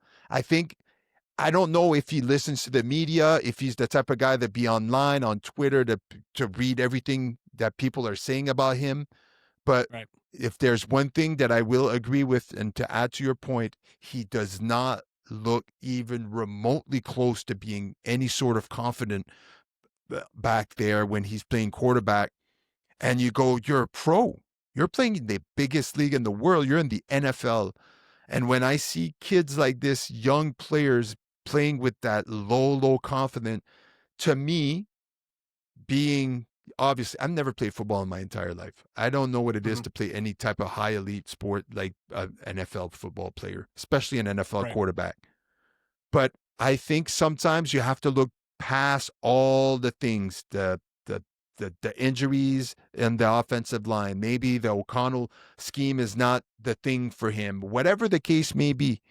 I don't know if he listens to the media, if he's the type of guy that be online on Twitter to read everything that people are saying about him. But if there's one thing that I will agree with, and to add to your point, he does not look even remotely close to being any sort of confident back there when he's playing quarterback. And you go, you're a pro. You're playing in the biggest league in the world. You're in the NFL. And when I see kids like this, young players playing with that low confidence, to me, being obviously, I've never played football in my entire life. I don't know what it is to play any type of high elite sport like an NFL football player, especially an NFL quarterback. But I think sometimes you have to look past all the things, the injuries and the offensive line. Maybe the O'Connell scheme is not the thing for him. Whatever the case may be,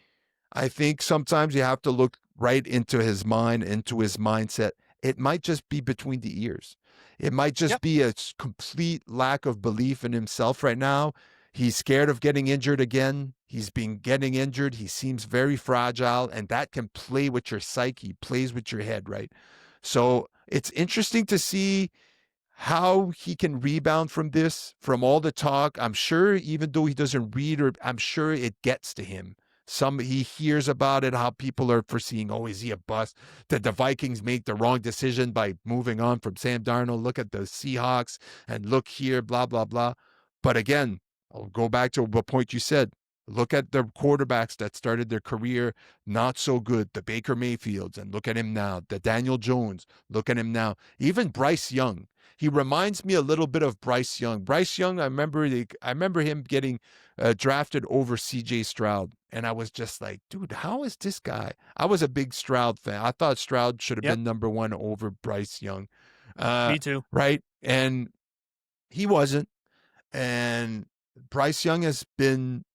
I think sometimes you have to look right into his mind, into his mindset. It might just be between the ears. It might just be a complete lack of belief in himself right now. He's scared of getting injured again. He's been getting injured. He seems very fragile, and that can play with your psyche, plays with your head, right? So it's interesting to see how he can rebound from this, from all the talk. I'm sure even though he doesn't read, or I'm sure it gets to him. He hears about it, how people are foreseeing, oh, is he a bust? Did the Vikings make the wrong decision by moving on from Sam Darnold? Look at the Seahawks and look here, blah, blah, blah. But again, I'll go back to the point you said. Look at the quarterbacks that started their career not so good, the Baker Mayfields, and look at him now. The Daniel Jones, look at him now. Even Bryce Young. He reminds me a little bit of Bryce Young. Bryce Young, I remember him getting drafted over C.J. Stroud, and I was just like, dude, how is this guy? I was a big Stroud fan. I thought Stroud should have Yep. been number one over Bryce Young, Me too. right? And he wasn't. And Bryce Young has been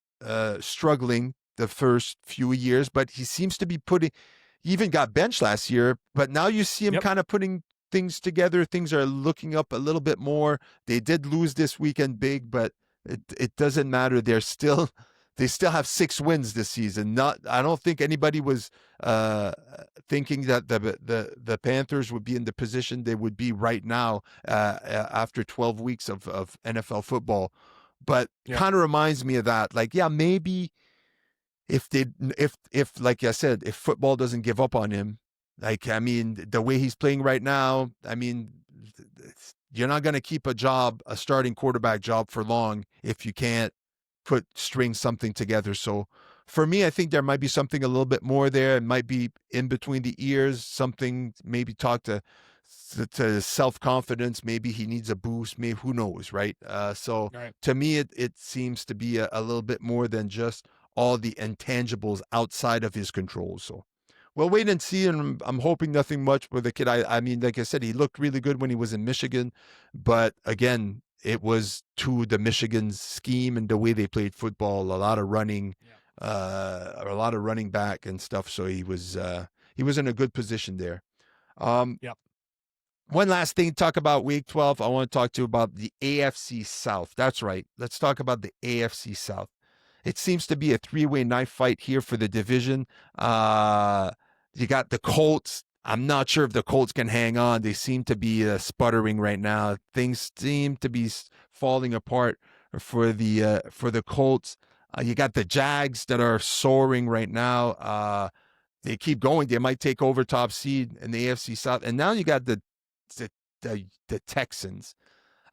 struggling the first few years, but he seems to be he even got benched last year, but now you see him Yep. kind of putting things together. Things are looking up a little bit more. They did lose this weekend big, but it doesn't matter. They still have 6 wins this season. I don't think anybody was thinking that the Panthers would be in the position they would be right now after 12 weeks of NFL football. But Yep. kind of reminds me of that. Like, yeah, maybe if like I said, if football doesn't give up on him, like, I mean, the way he's playing right now, I mean, you're not going to keep a starting quarterback job for long if you can't string something together. So for me, I think there might be something a little bit more there. It might be in between the ears, something, maybe talk to self-confidence. Maybe he needs a boost. Maybe, who knows, right? So Right. to me, it seems to be a little bit more than just all the intangibles outside of his control. So we'll wait and see. And I'm hoping nothing much with the kid. I mean, like I said, he looked really good when he was in Michigan, but again, it was to the Michigan's scheme and the way they played football, a lot of running, a lot of running back and stuff. So he was in a good position there. Yep. One last thing to talk about week 12. I want to talk to you about the AFC South. That's right. Let's talk about the AFC South. It seems to be a 3-way knife fight here for the division. You got the Colts. I'm not sure if the Colts can hang on. They seem to be sputtering right now. Things seem to be falling apart for the Colts. You got the Jags that are soaring right now. They keep going. They might take over top seed in the AFC South. And now you got the Texans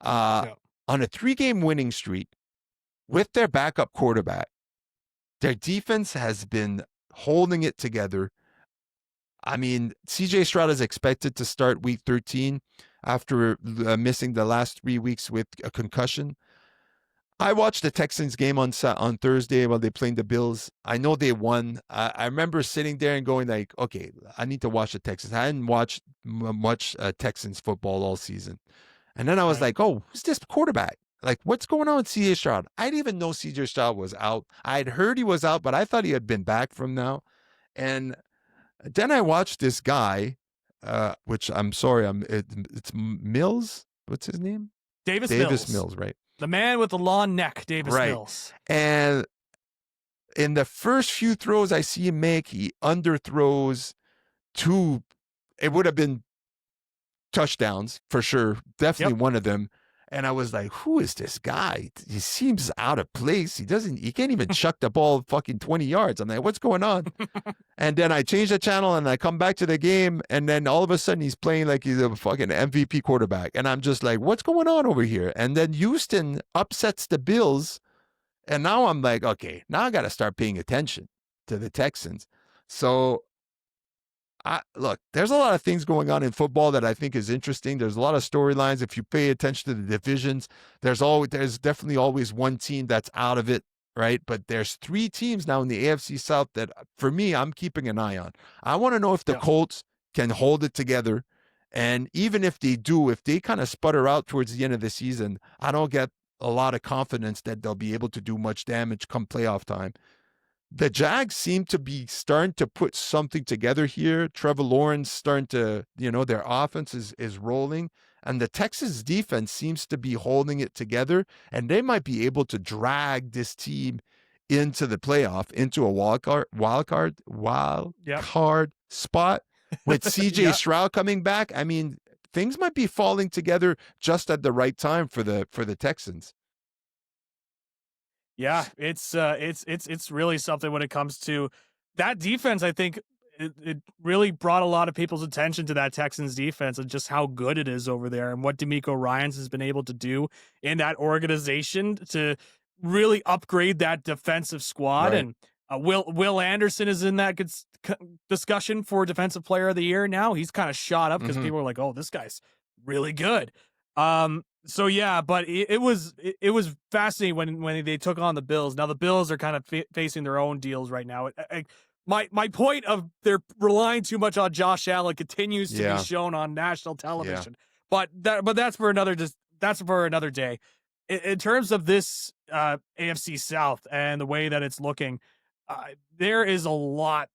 on a 3-game winning streak with their backup quarterback. Their defense has been holding it together. I mean, CJ Stroud is expected to start week 13 after missing the last 3 weeks with a concussion. I watched the Texans game on Thursday while they played the Bills. I know they won. I remember sitting there and going like, okay, I need to watch the Texans. I hadn't watched much Texans football all season. And then I was like, oh, who's this quarterback? Like, what's going on with CJ Stroud? I didn't even know CJ Stroud was out. I had heard he was out, but I thought he had been back from now. And then I watched this guy, which I'm sorry, it's Mills. What's his name? Davis Mills, right? The man with the long neck, Davis Mills. And in the first few throws I see him make, he underthrows 2. It would have been touchdowns for sure. Definitely one of them. And I was like, who is this guy? He seems out of place. He can't even chuck the ball fucking 20 yards. I'm like, what's going on? And then I change the channel and I come back to the game. And then all of a sudden he's playing like he's a fucking MVP quarterback. And I'm just like, what's going on over here? And then Houston upsets the Bills. And now I'm like, okay, now I got to start paying attention to the Texans. So look, there's a lot of things going on in football that I think is interesting. There's a lot of storylines. If you pay attention to the divisions, there's definitely always one team that's out of it, right? But there's 3 teams now in the AFC South that, for me, I'm keeping an eye on. I want to know if the Colts can hold it together. And even if they do, if they kind of sputter out towards the end of the season, I don't get a lot of confidence that they'll be able to do much damage come playoff time. The Jags seem to be starting to put something together here. Trevor Lawrence starting to, their offense is rolling. And the Texans defense seems to be holding it together. And they might be able to drag this team into the playoff, into a wild card spot with CJ Stroud coming back. I mean, things might be falling together just at the right time for the Texans. Yeah, it's really something when it comes to that defense. I think it really brought a lot of people's attention to that Texans defense and just how good it is over there and what DeMeco Ryans has been able to do in that organization to really upgrade that defensive squad. Right. And Will Anderson is in that discussion for Defensive Player of the Year now. He's kind of shot up because Mm-hmm. people are like, "Oh, this guy's really good." So yeah, but it was fascinating when they took on the Bills. Now the Bills are kind of facing their own deals right now. My point of they're relying too much on Josh Allen continues to be shown on national television. But that's for another day. In terms of this AFC South and the way that it's looking, there is a lot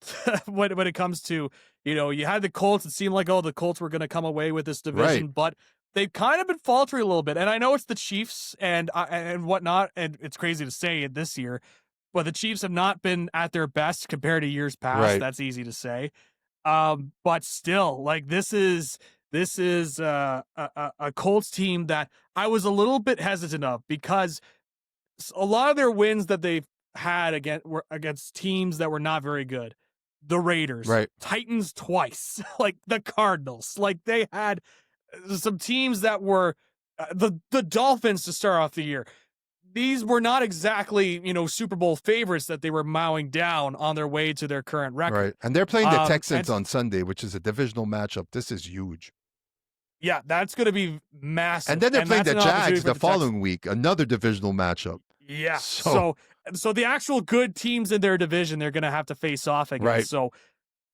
when it comes to, you had the Colts. It seemed like, the Colts were going to come away with this division, but they've kind of been faltering a little bit. And I know it's the Chiefs and whatnot, and it's crazy to say it this year, but the Chiefs have not been at their best compared to years past. Right. That's easy to say. But still, like, this is a Colts team that I was a little bit hesitant of, because a lot of their wins that they've had were against teams that were not very good. The Raiders, Titans twice, like the Cardinals, like they had some teams that were the Dolphins to start off the year. These were not exactly, Super Bowl favorites that they were mowing down on their way to their current record. Right. And they're playing the Texans on Sunday, which is a divisional matchup. This is huge. Yeah, that's going to be massive. And then they're playing the Jags the following week, another divisional matchup. Yeah. So the actual good teams in their division, they're going to have to face off against. Right. So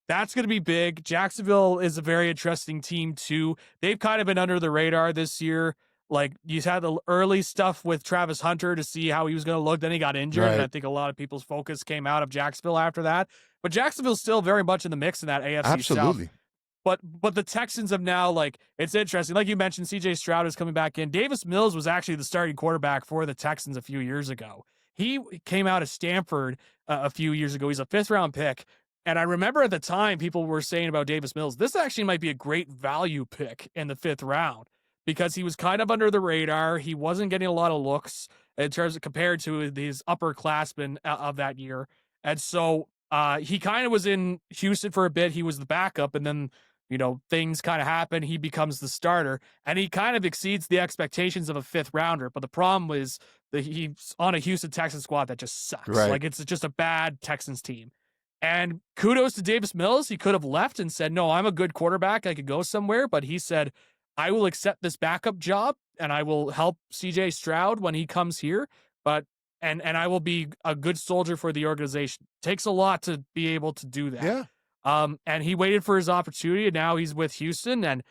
that's going to be big. Jacksonville is a very interesting team too. They've kind of been under the radar this year. Like, you had the early stuff with Travis Hunter to see how he was going to look. Then he got injured. And I think a lot of people's focus came out of Jacksonville after that. But Jacksonville's still very much in the mix in that AFC Absolutely. South. But the Texans have now, like, it's interesting. Like you mentioned, CJ Stroud is coming back in. Davis Mills was actually the starting quarterback for the Texans a few years ago. He came out of Stanford a few years ago. He's a 5th-round pick. And I remember at the time people were saying about Davis Mills, this actually might be a great value pick in the 5th round, because he was kind of under the radar. He wasn't getting a lot of looks in terms of compared to his upperclassmen of that year. And so he kind of was in Houston for a bit. He was the backup, and then, things kind of happen. He becomes the starter, and he kind of exceeds the expectations of a 5th rounder. But the problem is that he's on a Houston Texans squad that just sucks. Right. Like, it's just a bad Texans team. And kudos to Davis Mills. He could have left and said, no, I'm a good quarterback. I could go somewhere. But he said, I will accept this backup job, and I will help CJ Stroud when he comes here. But and I will be a good soldier for the organization. It takes a lot to be able to do that. Yeah. And he waited for his opportunity, and now he's with Houston. And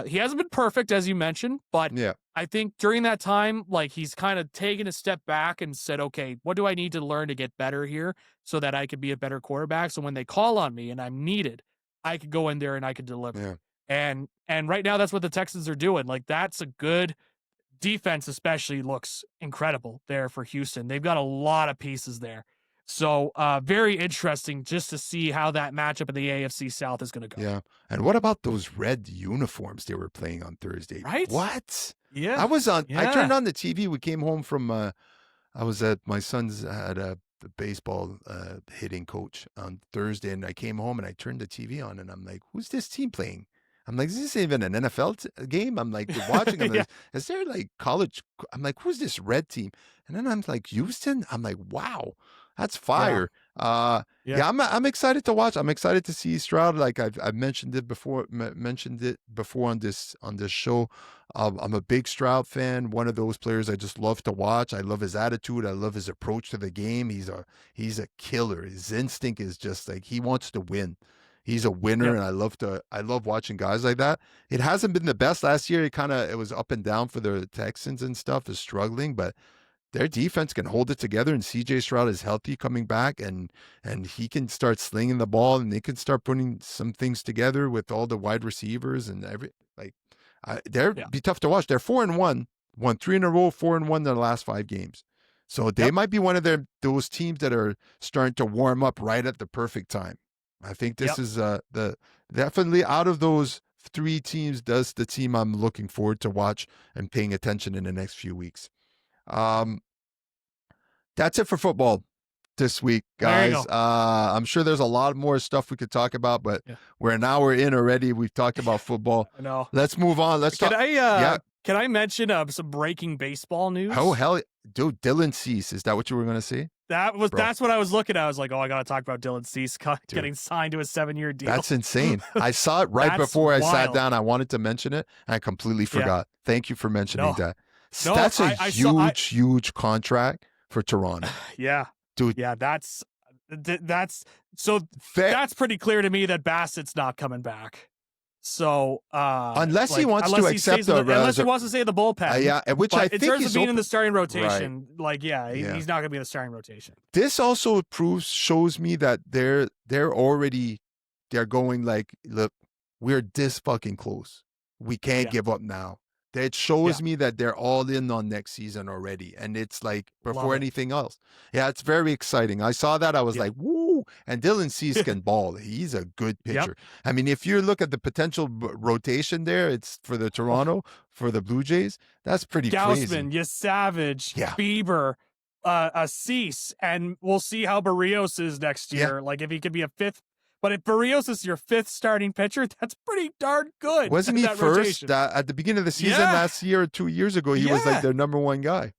he hasn't been perfect, as you mentioned, but I think during that time, like, he's kind of taken a step back and said, okay, what do I need to learn to get better here so that I could be a better quarterback? So when they call on me and I'm needed, I could go in there and I could deliver. Yeah. And right now, that's what the Texans are doing. Like, that's a good defense, especially, looks incredible there for Houston. They've got a lot of pieces there. So very interesting just to see how that matchup in the AFC South is going to go. Yeah. And what about those red uniforms they were playing on Thursday? Right? What? Yeah. I turned on the TV. We came home from, I was at my son's had a baseball hitting coach on Thursday, and I came home and I turned the TV on, and I'm like, who's this team playing? I'm like, is this even an NFL game? I'm like, watching them. Is there like college? I'm like, who's this red team? And then I'm like, Houston? I'm like, wow, that's fire. Yeah, I'm excited to watch. I'm excited to see Stroud. Like I've mentioned it before, on this show. I'm a big Stroud fan. One of those players I just love to watch. I love his attitude. I love his approach to the game. He's a killer. His instinct is just like, he wants to win. He's a winner, and I love watching guys like that. It hasn't been the best last year. It was up and down for the Texans and stuff, is struggling, but their defense can hold it together, and CJ Stroud is healthy coming back, and he can start slinging the ball, and they can start putting some things together with all the wide receivers and they're be tough to watch. They're 4-1, won 3 in a row, 4-1 in their last 5 games. So they might be one of those teams that are starting to warm up right at the perfect time. I think this is definitely out of those 3 teams, that's the team I'm looking forward to watch and paying attention in the next few weeks. That's it for football this week, guys. I'm sure there's a lot more stuff we could talk about, but we're an hour in already. We've talked about football. I know. Let's move on. Let's talk. Can I mention some breaking baseball news? Oh, hell, dude, Dylan Cease. Is that what you were going to say? Bro, That's what I was looking at. I was like, oh, I got to talk about Dylan Cease dude, getting signed to a 7-year deal. that's insane. I saw it right before I sat wild. down. I wanted to mention it, and I completely forgot. Thank you for mentioning that. No, That's a huge contract for Toronto. Yeah. Dude. Yeah, that's pretty clear to me that Bassett's not coming back. So unless he wants to accept unless he wants to stay in the bullpen, yeah, which I think in terms is of being in the starting rotation, right. He's not going to be in the starting rotation. This also shows me that they're going like, look, we're this fucking close. We can't give up now. It shows me that they're all in on next season already. And it's like before anything else. Yeah, it's very exciting. I saw that. I was like, woo. And Dylan Cease can ball. He's a good pitcher. I mean, if you look at the potential rotation there, it's for the Toronto, for the Blue Jays. That's pretty crazy. Gausman, Savage, Bieber, Cease, and we'll see how Barrios is next year. Like if he could be a fifth. But if Barrios is your fifth starting pitcher, that's pretty darn good. Wasn't he first at the beginning of the season last year or 2 years ago? He was like their number one guy.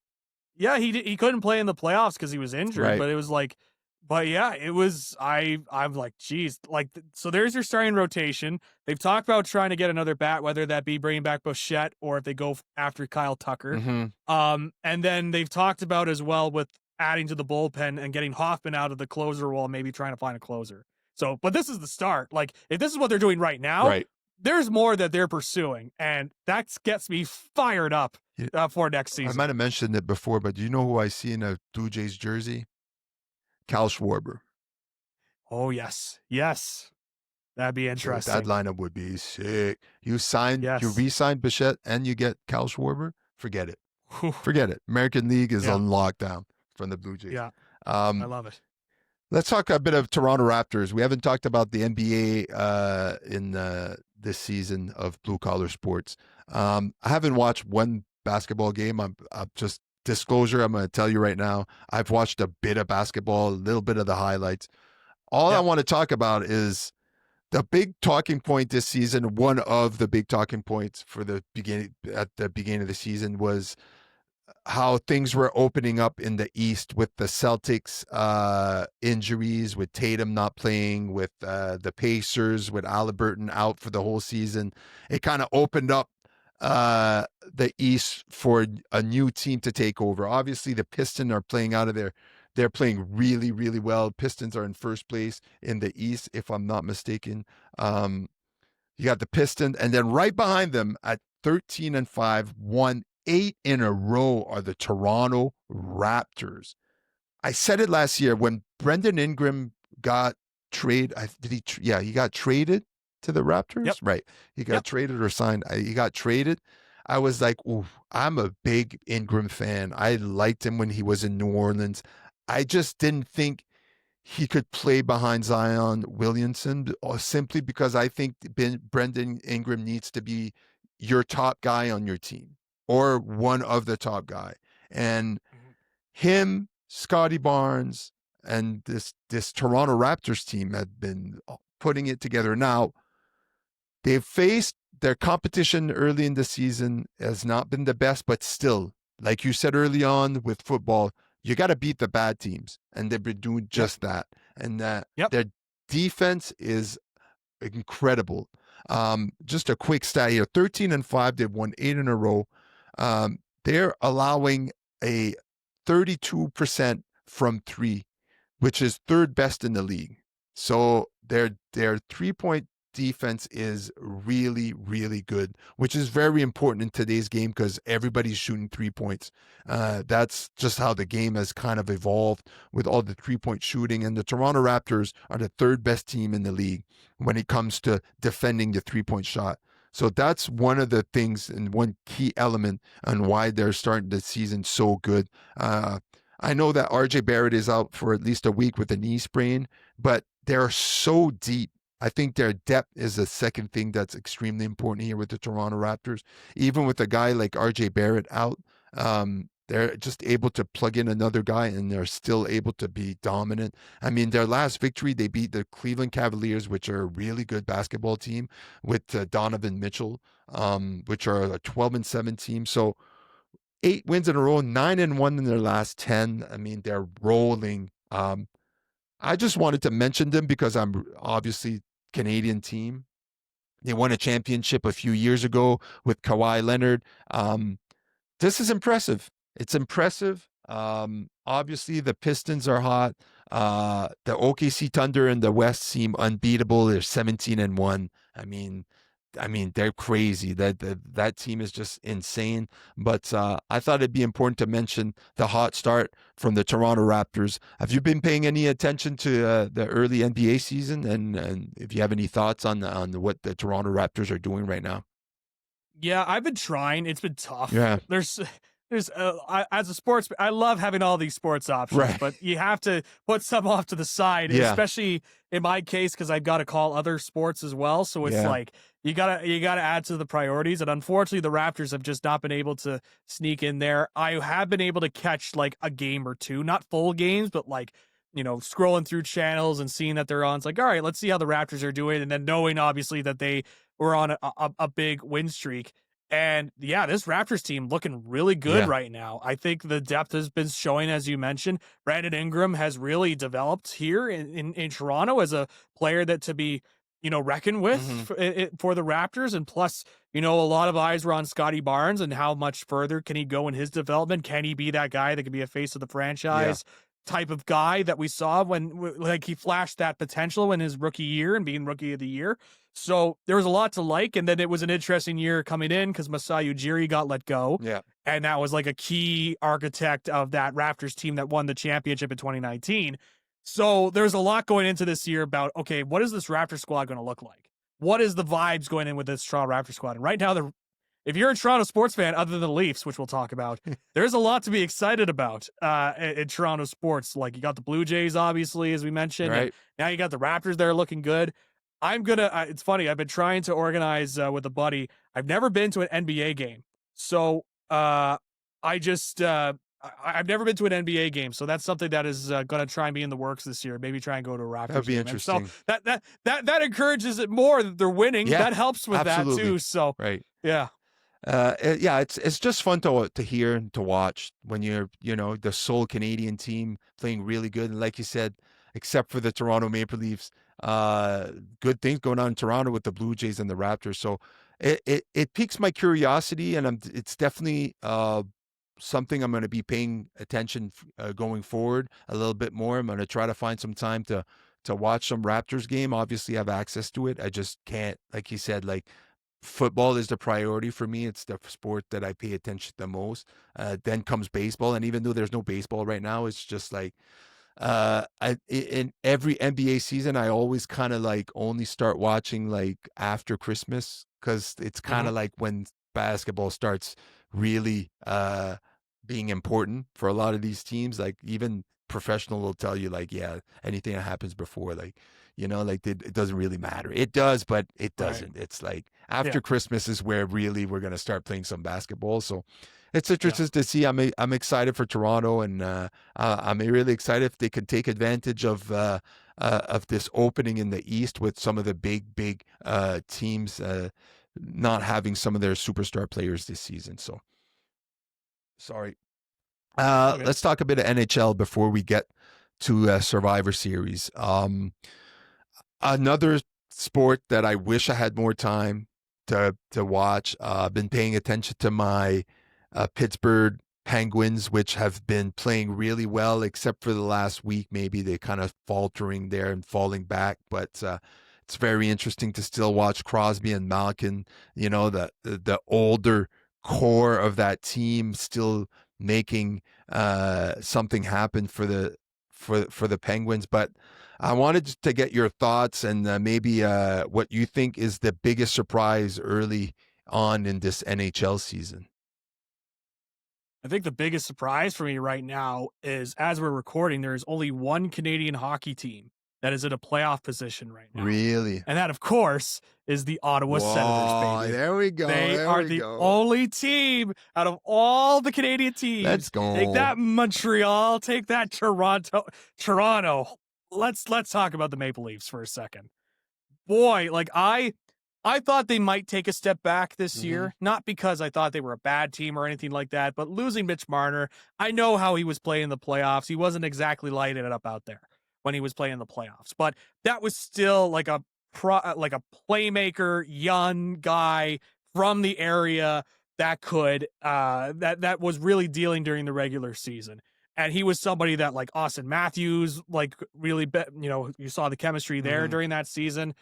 Yeah, he couldn't play in the playoffs because he was injured. But it was like, it was. I'm like, geez, like so. There's your starting rotation. They've talked about trying to get another bat, whether that be bringing back Bichette or if they go after Kyle Tucker. Mm-hmm. And then they've talked about as well with adding to the bullpen and getting Hoffman out of the closer role, maybe trying to find a closer. So, but this is the start. Like, if this is what they're doing right now, there's more that they're pursuing, and that gets me fired up for next season. I might have mentioned it before, but do you know who I see in a Blue Jays jersey? Cal Schwarber. Oh, yes. That'd be interesting. That lineup would be sick. You re-signed Bichette, and you get Cal Schwarber. Forget it. Forget it. American League is on lockdown from the Blue Jays. Yeah, I love it. Let's talk a bit of Toronto Raptors. We haven't talked about the NBA in this season of Blue Collar Sports. I haven't watched one basketball game. I'm just disclosure. I'm going to tell you right now. I've watched a bit of basketball, a little bit of the highlights. All I want to talk about is the big talking point this season. One of the big talking points for the beginning of the season was how things were opening up in the East with the Celtics injuries, with Tatum not playing, with the Pacers, with Halliburton out for the whole season. It kind of opened up the East for a new team to take over. Obviously, the Pistons are playing out of there. They're playing really, really well. Pistons are in first place in the East, if I'm not mistaken. You got the Pistons, and then right behind them at 13-5, 8 in a row are the Toronto Raptors. I said it last year when Brendan Ingram got traded. He got traded to the Raptors. Right. He got traded or signed. He got traded. I was like, ooh, I'm a big Ingram fan. I liked him when he was in New Orleans. I just didn't think he could play behind Zion Williamson, simply because I think Brendan Ingram needs to be your top guy on your team, or one of the top guy. And him, Scotty Barnes, and this Toronto Raptors team had been putting it together. Now, they've faced their competition early in the season has not been the best, but still, like you said early on with football, you got to beat the bad teams, and they've been doing just that. And their defense is incredible. Just a quick stat here: 13-5. They've won 8 in a row. They're allowing a 32% from 3, which is third best in the league. So their 3-point defense is really, really good, which is very important in today's game because everybody's shooting 3 points. That's just how the game has kind of evolved with all the 3-point shooting. And the Toronto Raptors are the third best team in the league when it comes to defending the 3-point shot. So that's one of the things and one key element on why they're starting the season so good. I know that RJ Barrett is out for at least a week with a knee sprain, but they're so deep. I think their depth is the second thing that's extremely important here with the Toronto Raptors. Even with a guy like RJ Barrett out, they're just able to plug in another guy and they're still able to be dominant. I mean, their last victory, they beat the Cleveland Cavaliers, which are a really good basketball team with Donovan Mitchell which are a 12-7 team. So 8 wins in a row, 9-1 in their last 10. I mean, they're rolling. I just wanted to mention them because I'm obviously Canadian team. They won a championship a few years ago with Kawhi Leonard. This is impressive. It's impressive. Obviously, the Pistons are hot. The OKC Thunder in the West seem unbeatable. They're 17-1. I mean, they're crazy. That team is just insane. But I thought it'd be important to mention the hot start from the Toronto Raptors. Have you been paying any attention to the early NBA season? And if you have any thoughts on what the Toronto Raptors are doing right now? Yeah, I've been trying. It's been tough. Yeah. As a sports, I love having all these sports options, Right. but you have to put some off to the side, Yeah. especially in my case, because I've got to call other sports as well. So it's Yeah. like you gotta add to the priorities. And unfortunately, the Raptors have just not been able to sneak in there. I have been able to catch like a game or two, not full games, but like, scrolling through channels and seeing that they're on. It's like, all right, let's see how the Raptors are doing. And then knowing obviously that they were on a big win streak. And yeah, this Raptors team looking really good Yeah. right now. I think the depth has been showing, as you mentioned. Brandon Ingram has really developed here in Toronto as a player that to be, reckoned with Mhm. for the Raptors. And plus, a lot of eyes were on Scotty Barnes and how much further can he go in his development? Can he be that guy that can be a face of the Yeah. franchise type of guy that we saw when like he flashed that potential in his rookie year and being rookie of the year? So there was a lot to like, and then it was an interesting year coming in because Masai Ujiri got let go, Yeah. and that was like a key architect of that Raptors team that won the championship in 2019. So there's a lot going into this year about, okay, what is this Raptor squad going to look like? What is the vibes going in with this Toronto Raptor squad? And right now, if you're a Toronto sports fan, other than the Leafs, which we'll talk about, there's a lot to be excited about in Toronto sports. Like you got the Blue Jays, obviously, as we mentioned, and Right. now you got the Raptors that are looking good. It's funny. I've been trying to organize with a buddy. I've never been to an NBA game. So I just, I've never been to an NBA game. So that's something that is going to try and be in the works this year. Maybe try and go to a That'd Raptors be game. And so interesting. that encourages it more that they're winning. Yeah. That helps with that Absolutely. too. So Right. yeah. Yeah, it's just fun to hear and to watch when you're the sole Canadian team playing really good. And like you said, except for the Toronto Maple Leafs, good things going on in Toronto with the Blue Jays and the Raptors. So it piques my curiosity, and it's definitely something I'm going to be paying attention going forward a little bit more. I'm going to try to find some time to watch some Raptors game. Obviously, I have access to it. I just can't, like you said, like football is the priority for me. It's the sport that I pay attention the most. Then comes baseball, and even though there's no baseball right now, it's just like in every NBA season, I always kind of like only start watching like after Christmas because it's kind of Mhm. like when basketball starts really being important for a lot of these teams. Like even professional will tell you like, yeah, anything that happens before, like like it doesn't really matter. It does, but it Right. doesn't. It's like Yeah. after Christmas is where really we're gonna start playing some basketball. So it's Yeah. interesting to see. I'm excited for Toronto, and I'm really excited if they can take advantage of this opening in the East with some of the big teams not having some of their superstar players this season. So sorry. Okay. Let's talk a bit of NHL before we get to Survivor Series. Another sport that I wish I had more time to watch. I've been paying attention to my Pittsburgh Penguins, which have been playing really well, except for the last week. Maybe they kind of faltering there and falling back, but it's very interesting to still watch Crosby and Malkin. The older core of that team still making something happen for the Penguins, but I wanted to get your thoughts and maybe what you think is the biggest surprise early on in this NHL season. I think the biggest surprise for me right now is as we're recording, there's only one Canadian hockey team that is in a playoff position right now. Really? And that, of course, is the Ottawa Senators, Whoa, baby. there we go. They There are we the go. only team out of all the Canadian Let's teams. Take go. that Montreal, take that Toronto. Let's talk about the Maple Leafs for a second. Boy, like I thought they might take a step back this Hmm. year, not because I thought they were a bad team or anything like that, but losing Mitch Marner, I know how he was playing in the playoffs. He wasn't exactly lighting it up out there when he was playing in the playoffs, but that was still like like a playmaker, young guy from the area that could that was really dealing during the regular season. And he was somebody that like Austin Matthews, like really, you saw the chemistry there Hmm. during that season.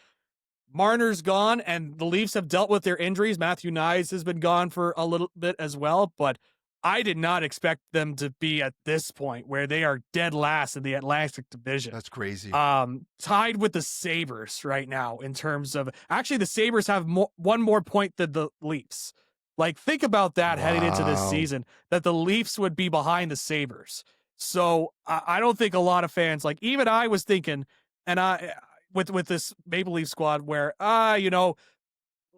Marner's gone, and the Leafs have dealt with their injuries. Matthew Nyes has been gone for a little bit as well, but I did not expect them to be at this point where they are dead last in the Atlantic Division. That's crazy. Tied with the Sabres right now in terms of actually the Sabres have one more point than the Leafs. Like, think about that heading into this Wow. season, that the Leafs would be behind the Sabres. So I don't think a lot of fans, like even I was thinking, and I with this Maple Leaf squad where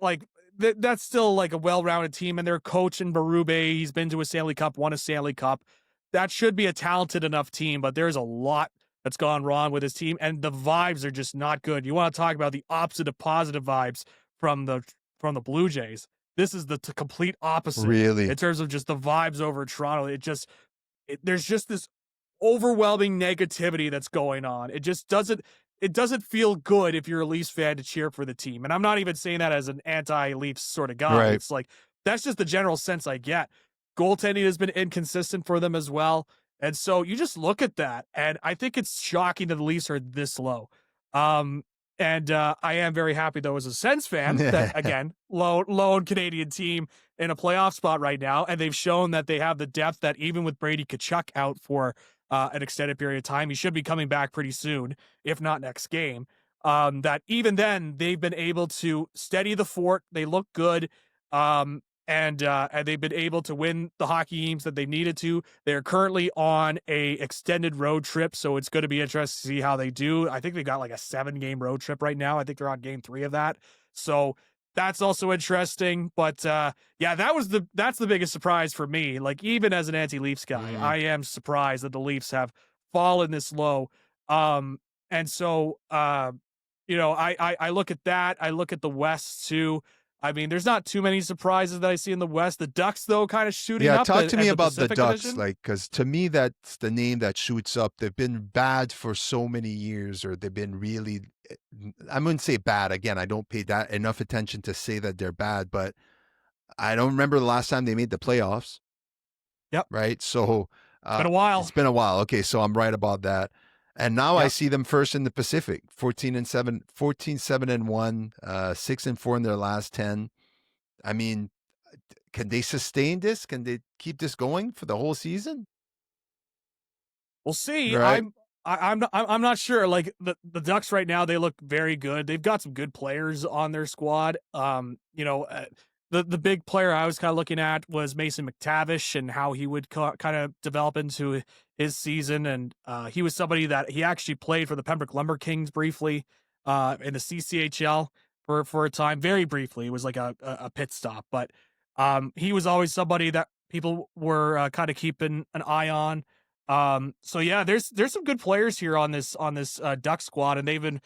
like that's still like a well-rounded team, and their coach in Berube, he's been to a Stanley Cup, won a Stanley Cup. That should be a talented enough team, but there's a lot that's gone wrong with his team, and the vibes are just not good. You want to talk about the opposite of positive vibes from the Blue Jays. This is the complete opposite Really? in terms of just the vibes over Toronto. There's just this overwhelming negativity that's going on. It doesn't feel good if you're a Leafs fan to cheer for the team. And I'm not even saying that as an anti-Leafs sort of guy. Right. It's like that's just the general sense I get. Goaltending has been inconsistent for them as well. And so you just look at that, and I think it's shocking that the Leafs are this low. Um, and I am very happy, though, as a Sens fan, that, again, lone Canadian team in a playoff spot right now. And they've shown that they have the depth that even with Brady Tkachuk out for an extended period of time, he should be coming back pretty soon, if not next game. That even then they've been able to steady the fort. They look good. And they've been able to win the hockey games that they needed to. They're currently on a extended road trip, so it's going to be interesting to see how they do. I think they got like a 7-game road trip right now. I think they're on game 3 of that. So that's also interesting. But yeah, that's the biggest surprise for me. Like, even as an anti-Leafs guy, Mhm. I am surprised that the Leafs have fallen this low. And so I look at that. I look at the West too. I mean, there's not too many surprises that I see in the West. The Ducks, though, kind of shooting Yeah, up talk to me in the about the Pacific Ducks, Division. like, because to me that's the name that shoots up. They've been bad for so many years, or they've been really. I wouldn't say bad. Again, I don't pay that enough attention to say that they're bad, but I don't remember the last time they made the playoffs. Yep, Right, so been a it's while. been a while. Okay, so I'm right about that. And now I Yep. see them first in the Pacific, 14-7, 14-7-1, 6-4 in their last 10. I mean, can they sustain this? Can they keep this going for the whole season? We'll see. Right. I'm not sure. Like the Ducks right now, they look very good. They've got some good players on their squad. The big player I was kind of looking at was Mason McTavish and how he would kind of develop into his season. And he was somebody that he actually played for the Pembroke Lumber Kings briefly in the CCHL for a time, very briefly. It was like a pit stop, but he was always somebody that people were kind of keeping an eye on. So yeah, there's some good players here on this Duck squad, and they've been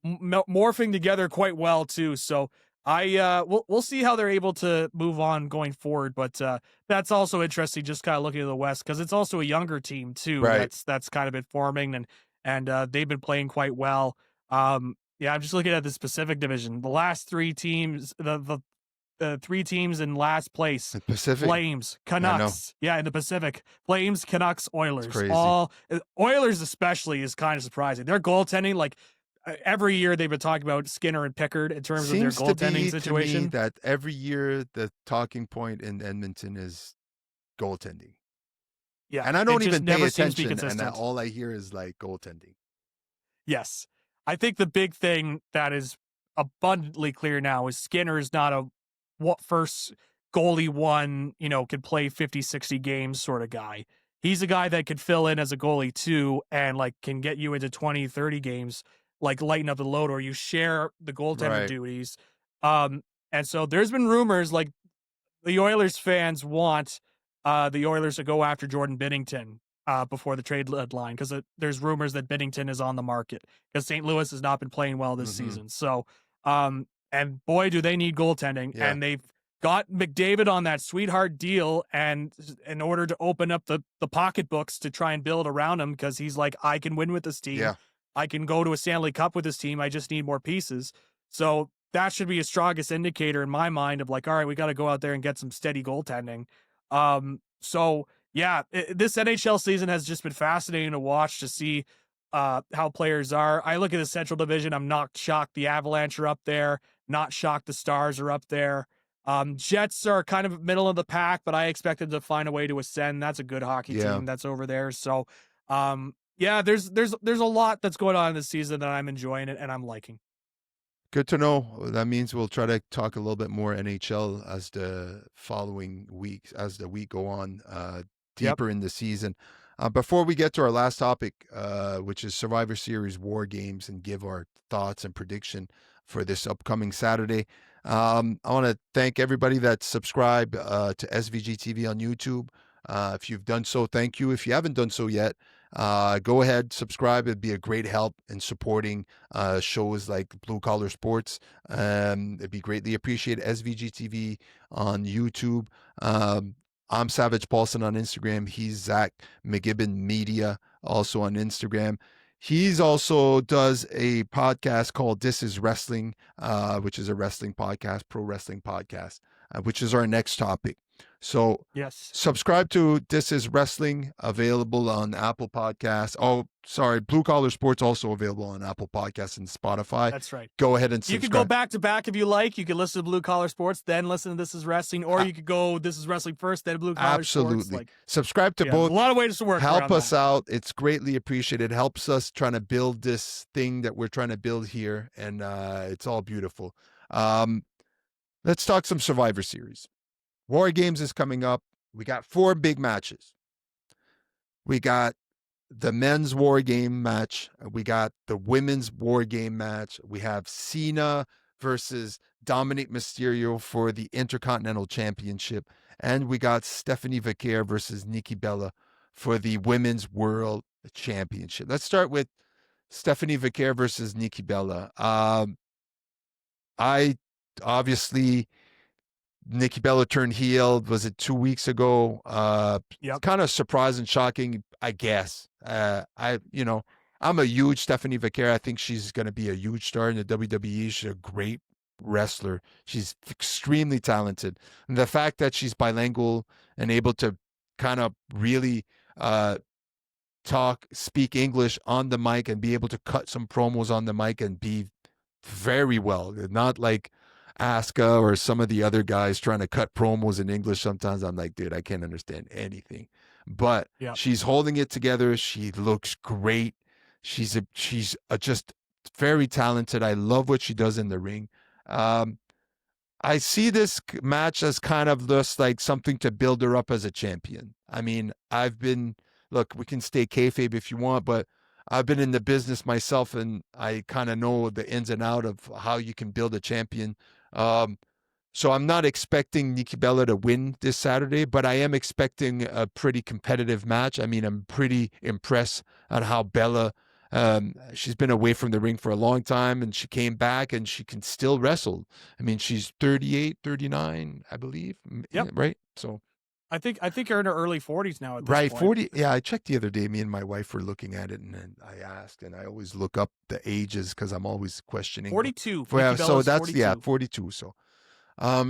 morphing together quite well too. So we'll see how they're able to move on going forward. But that's also interesting, just kind of looking at the West, because it's also a younger team too. Right. That's kind of been forming, and they've been playing quite well. Yeah, I'm just looking at the Pacific Division. The last 3 teams, the 3 teams in last place: The Pacific. Flames, I know. Canucks. Yeah, in the Pacific, Flames, Canucks, It's Oilers. crazy. All Oilers especially is kind of surprising. Their goaltending, like every year, they've been talking about Skinner and Pickard in terms of their Seems to goaltending be to me situation. that every year the talking point in Edmonton is goaltending. Yeah, And I it don't just even pay never seems to be attention, and consistent. all I hear is like goaltending. Yes, I think the big thing that is abundantly clear now is Skinner is not a what first goalie one, can play 50, 60 games sort of guy. He's a guy that could fill in as a goalie too, and like can get you into 20, 30 games, like lighten up the load, or you share the goaltender Right. duties. Um, and so there's been rumors like the Oilers fans want the Oilers to go after Jordan Binnington before the trade deadline, because there's rumors that Binnington is on the market because St. Louis has not been playing well this Mhm. season. So, um, and boy, do they need goaltending. Yeah. And they've got McDavid on that sweetheart deal, and in order to open up the pocketbooks to try and build around him, because he's like, I can win with this team. Yeah. I can go to a Stanley Cup with this team. I just need more pieces. So that should be a strongest indicator in my mind of like, all right, we got to go out there and get some steady goaltending. So yeah, this NHL season has just been fascinating to watch, to see how players are. I look at the Central Division. I'm not shocked the Avalanche are up there. Not shocked the Stars are up there. Jets are kind of middle of the pack, but I expect them to find a way to ascend. That's a good hockey Yeah. team that's over there. So, yeah, there's a lot that's going on this season that I'm enjoying it and I'm liking. Good to know. That means we'll try to talk a little bit more NHL as the following weeks, as the week go on, deeper in the season. Before we get to our last topic, which is Survivor Series War Games, and give our thoughts and prediction for this upcoming Saturday, I want to thank everybody that subscribed to SVG TV on YouTube. If you've done so, thank you. If you haven't done so yet, go ahead, subscribe. It'd be a great help in supporting shows like Blue Collar Sports. It'd be greatly appreciated. SVG TV on YouTube. I'm Savage Paulson on Instagram. He's Zach McGibbon Media, also on Instagram. He's also does a podcast called This Is Wrestling, which is a wrestling podcast, pro wrestling podcast, which is our next topic. So yes, subscribe to This Is Wrestling, available on Apple Podcasts. Oh, sorry, Blue Collar Sports also available on Apple Podcasts and Spotify. That's right. Go ahead and subscribe. You could go back to back if you like. You could listen to Blue Collar Sports, then listen to This Is Wrestling, or you could go This Is Wrestling first, then Blue Collar Sports. Absolutely. Subscribe to both. A lot of ways to work. Help us out. It's greatly appreciated. It helps us trying to build this thing that we're trying to build here, and it's all beautiful. Let's talk some Survivor Series. War Games is coming up. We got 4 big matches. We got the men's War Game match. We got the women's War Game match. We have Cena versus Dominic Mysterio for the Intercontinental Championship. And we got Stephanie Vaquer versus Nikki Bella for the Women's World Championship. Let's start with Stephanie Vaquer versus Nikki Bella. I obviously... Nikki Bella turned heel. Was it 2 weeks ago? Kind of surprising and shocking, I guess. I'm a huge Stephanie Vaquer. I think she's going to be a huge star in the WWE. She's a great wrestler. She's extremely talented. And the fact that she's bilingual and able to kind of really speak English on the mic and be able to cut some promos on the mic and be very well, not like Asuka or some of the other guys trying to cut promos in English. Sometimes I'm like, dude, I can't understand anything. But she's holding it together. She looks great. She's just very talented. I love what she does in the ring. I see this match as kind of just like something to build her up as a champion. I mean, look, we can stay kayfabe if you want, but I've been in the business myself, and I kind of know the ins and out of how you can build a champion. So I'm not expecting Nikki Bella to win this Saturday, but I am expecting a pretty competitive match. I mean, I'm pretty impressed on how Bella, she's been away from the ring for a long time, and she came back and she can still wrestle. I mean, she's 38, 39, I believe. Yep. Right? So I think you're in her early 40s now at this right, point. 40. Yeah, I checked the other day. Me and my wife were looking at it, and then I asked, and I always look up the ages because I'm always questioning. 42. So that's 42. 42. So, I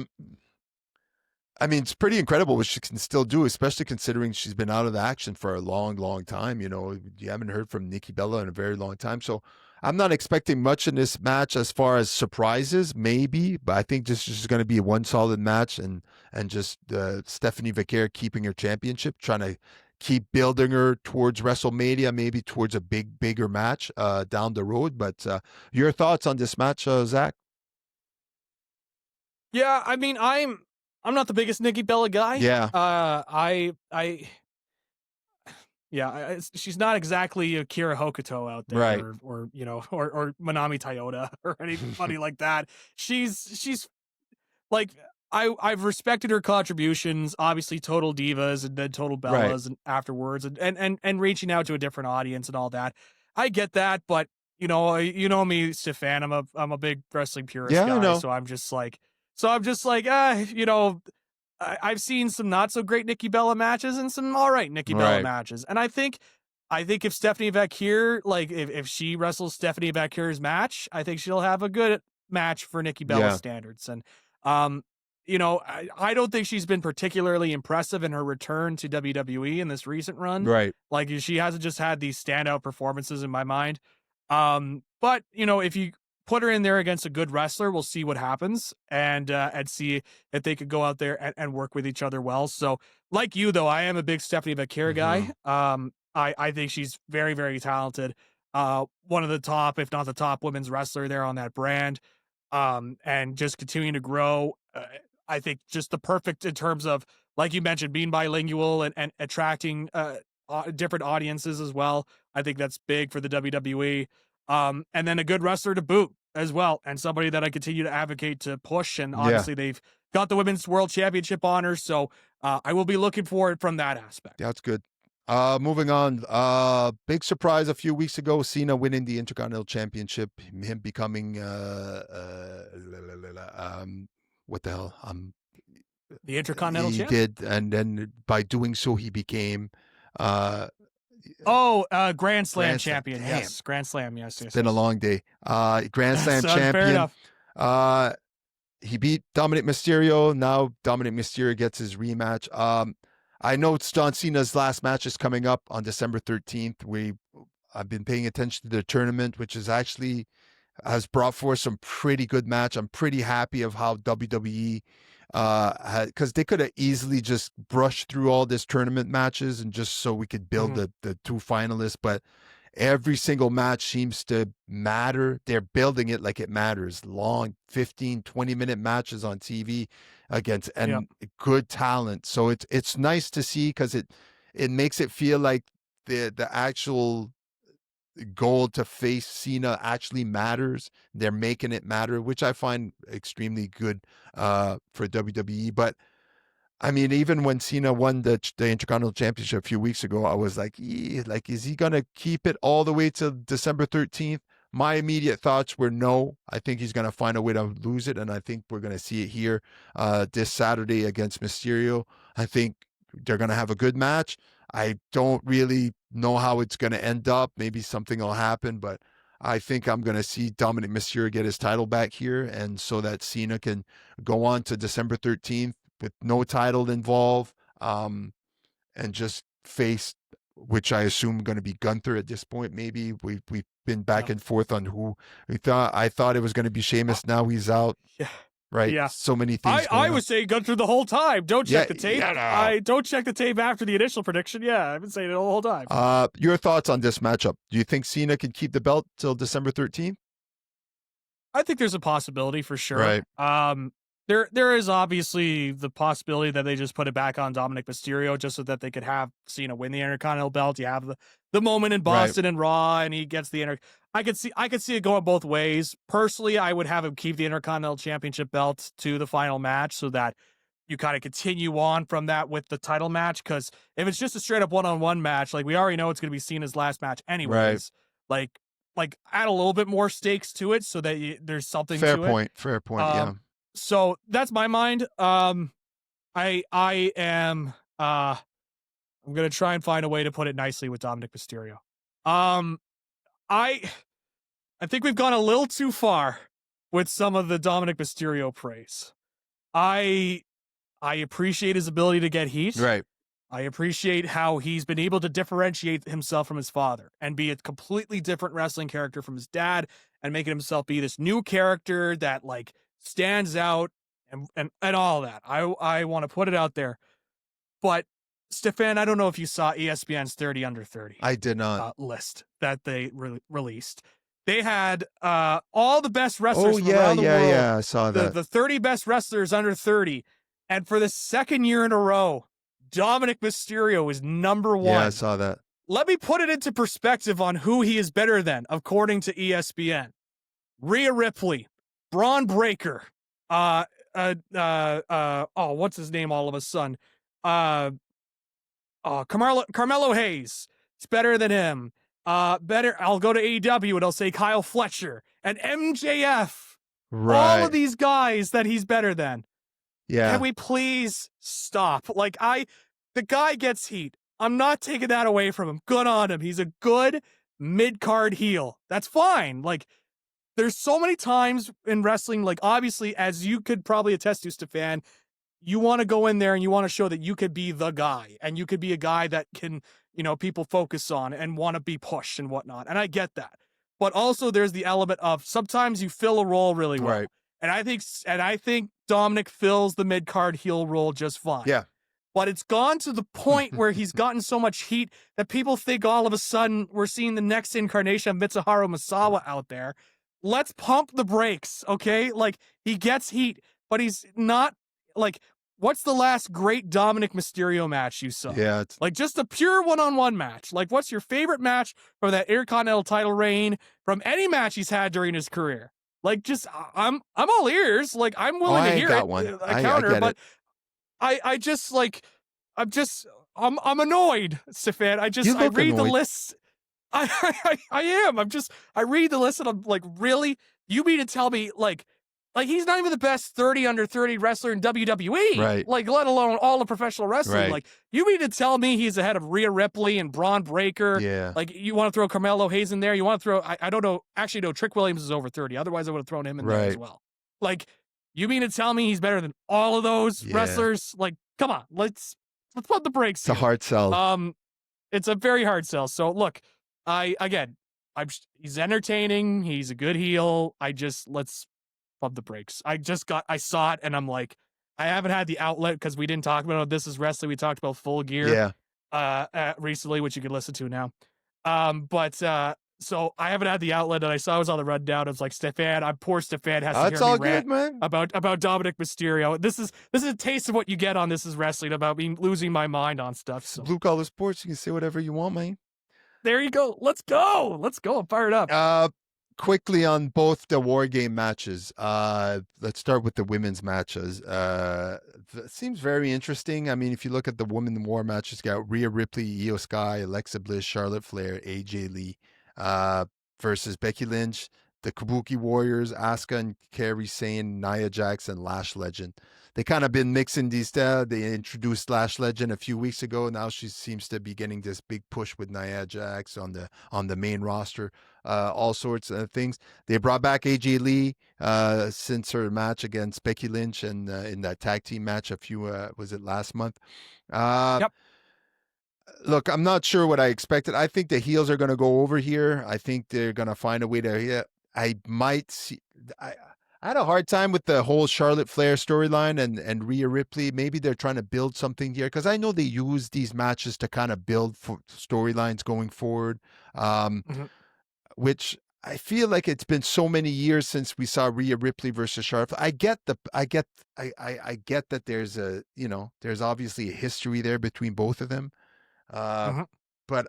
mean, it's pretty incredible what she can still do, especially considering she's been out of the action for a long, long time. You know, you haven't heard from Nikki Bella in a very long time. So I'm not expecting much in this match as far as surprises, maybe, but I think this is going to be one solid match, and just Stephanie Vaquer keeping her championship, trying to keep building her towards WrestleMania, maybe towards a bigger match down the road. But your thoughts on this match, Zach? Yeah, I mean, I'm not the biggest Nikki Bella guy. Yeah. She's not exactly a Kira Hokuto out there, right? Or Manami Toyota or anybody like that. She's like, I've respected her contributions, obviously Total Divas and then Total Bellas and afterwards and reaching out to a different audience and all that. I get that, but you know me, Stefan. I'm a big wrestling purist Yeah, I guy, know. so I'm just like, I've seen some not so great Nikki Bella matches and some all right Nikki Bella Right. matches, and I think if Stephanie Vacquier, like if she wrestles Stephanie Vacquier's match, I think she'll have a good match for Nikki Bella Yeah. standards. And um, I don't think she's been particularly impressive in her return to WWE in this recent run. Right. Like she hasn't just had these standout performances in my mind. But if you put her in there against a good wrestler, we'll see what happens and see if they could go out there and work with each other well. So, like you though, I am a big Stephanie Vacquier Hmm. guy. I think she's very, very talented. One of the top, if not the top women's wrestler there on that brand. And just continuing to grow. I think just the perfect in terms of, like you mentioned, being bilingual and attracting different audiences as well. I think that's big for the WWE. And then a good wrestler to boot as well, and somebody that I continue to advocate to push. And Yeah. obviously, they've got the women's world championship honors, so I will be looking for it from that aspect. That's good. Moving on. Big surprise a few weeks ago, Cena winning the Intercontinental Championship, him becoming what the hell? The Intercontinental He Champ. did, and then by doing so, he became uh Oh, Grand Slam Grand Slam. champion. Damn, Yes, Grand Slam. Yes, it's yes, been a yes. long day. Grand Slam So fair champion. enough. Uh, he beat Dominic Mysterio. Now Dominic Mysterio gets his rematch. I know John Cena's last match is coming up on December 13th. I've been paying attention to the tournament, which is actually has brought forth some pretty good match. I'm pretty happy of how WWE because they could have easily just brushed through all this tournament matches and just so we could build Mhm. the two finalists, but every single match seems to matter. They're building it like it matters. Long 15, 20-minute matches on TV against Yeah. and good talent. So it's nice to see because it makes it feel like the actual goal to face Cena actually matters. They're making it matter, which I find extremely good for WWE. But I mean, even when Cena won the Intercontinental Championship a few weeks ago, I was like, like, is he gonna keep it all the way to December 13th? My immediate thoughts were no. I think he's gonna find a way to lose it, and I think we're gonna see it here this Saturday against Mysterio. I think they're gonna have a good match. I don't really know how it's gonna end up. Maybe something will happen, but I think I'm gonna see Dominic Mysterio get his title back here, and so that Cena can go on to December 13th with no title involved, and just face, which I assume going to be Gunther at this point. Maybe we've been back Yeah. and forth on who we thought. I thought it was going to be Uh, Sheamus. Now he's out. yeah. Right, Yeah. so many things I going on. was saying Gunther the whole time. Don't Yeah, check the tape. yeah. No. I don't check the tape after the initial prediction. Yeah, I've been saying it the whole time. Your thoughts on this matchup? Do you think Cena can keep the belt till December 13th? I think there's a possibility for sure. Right. There is obviously the possibility that they just put it back on Dominic Mysterio just so that they could have Cena win the Intercontinental belt. You have the moment in Right. Boston and Raw, and he gets the I could see it going both ways. Personally, I would have him keep the Intercontinental Championship belt to the final match so that you kind of continue on from that with the title match. Because if it's just a straight up one-on-one match, like we already know it's going to be Cena's last match anyways. Like add a little bit more stakes to it so that there's something Fair to it. point. Fair point. Yeah. So that's my mind. I am I'm gonna try and find a way to put it nicely with Dominic Mysterio. Um, I I think we've gone a little too far with some of the Dominic Mysterio praise. I I appreciate his ability to get heat. Right. I appreciate how he's been able to differentiate himself from his father and be a completely different wrestling character from his dad and making himself be this new character that like stands out and all that. I want to put it out there. But Stefan, I don't know if you saw ESPN's 30 under 30 I did not. list that they released. They had all the best wrestlers Oh from yeah, around the yeah, world, yeah. I saw that. the 30 best wrestlers under 30. And for the second year in a row, Dominic Mysterio is number one. Yeah, I saw that. Let me put it into perspective on who he is better than, according to ESPN. Rhea Ripley, Braun Breaker, what's his name all of a sudden? Carmelo Hayes. It's better than him. Better, I'll go to AEW and I'll say Kyle Fletcher and MJF. All Right. of these guys that he's better than. Yeah. Can we please stop? Like, the guy gets heat. I'm not taking that away from him. Good on him. He's a good mid-card heel. That's fine. Like, there's so many times in wrestling, like, obviously, as you could probably attest to, Stefan, you want to go in there and you want to show that you could be the guy and you could be a guy that can, people focus on and want to be pushed and whatnot. And I get that. But also there's the element of sometimes you fill a role really well. Right. And I think Dominic fills the mid-card heel role just fine. Yeah. But it's gone to the point where he's gotten so much heat that people think all of a sudden we're seeing the next incarnation of Mitsuharu Misawa out there. Let's pump the brakes, okay? Like, he gets heat, but he's not, like, what's the last great Dominic Mysterio match you saw? Yeah. Like, just a pure one-on-one match. Like, what's your favorite match from that Intercontinental title reign from any match he's had during his career? Like, just, I'm all ears. Like, I'm willing to hear it. One. A counter, but I just, like, I'm annoyed, Stefan. I read annoyed. the list. I am. I read the list and I'm like, really? You mean to tell me, like he's not even the best 30 under 30 wrestler in WWE, right? Like, let alone all of professional wrestling. Right. Like, you mean to tell me he's ahead of Rhea Ripley and Braun Breaker? Yeah. Like, you want to throw Carmelo Hayes in there? You want to throw? I don't know. Actually, no. Trick Williams is over 30. Otherwise, I would have thrown him in there as well. Like, you mean to tell me he's better than all of those wrestlers? Like, come on, let's put the brakes. It's a hard sell. It's a very hard sell. So look, he's entertaining. He's a good heel. Let's pump the brakes. I saw it and I'm like, I haven't had the outlet because we didn't talk about This Is Wrestling. We talked about Full Gear recently, which you can listen to now. So I haven't had the outlet, and I saw it was on the rundown. I was like, poor Stefan has to hear me rant man. about Dominic Mysterio. This is a taste of what you get on This Is Wrestling about me losing my mind on stuff. So. Blue Collar Sports, you can say whatever you want, man. There you go. Let's go. I'm fired up. Quickly on both the War Game matches. Let's start with the women's matches. It seems very interesting. I mean, if you look at the Women War matches, you got Rhea Ripley, Io Sky, Alexa Bliss, Charlotte Flair, AJ Lee. Versus Becky Lynch, the Kabuki Warriors, Asuka and Kairi Sane, Nia Jax, and Lash Legend. They kind of been mixing these. They introduced Lash Legend a few weeks ago. Now she seems to be getting this big push with Nia Jax on the main roster. All sorts of things. They brought back AJ Lee since her match against Becky Lynch and in that tag team match was it last month? Yep. Look, I'm not sure what I expected. I think the heels are going to go over here. I think they're going to find a way to. Yeah, I might see. I had a hard time with the whole Charlotte Flair storyline and Rhea Ripley. Maybe they're trying to build something here because I know they use these matches to kind of build for storylines going forward. Which I feel like it's been so many years since we saw Rhea Ripley versus Charlotte. I get that there's there's obviously a history there between both of them. But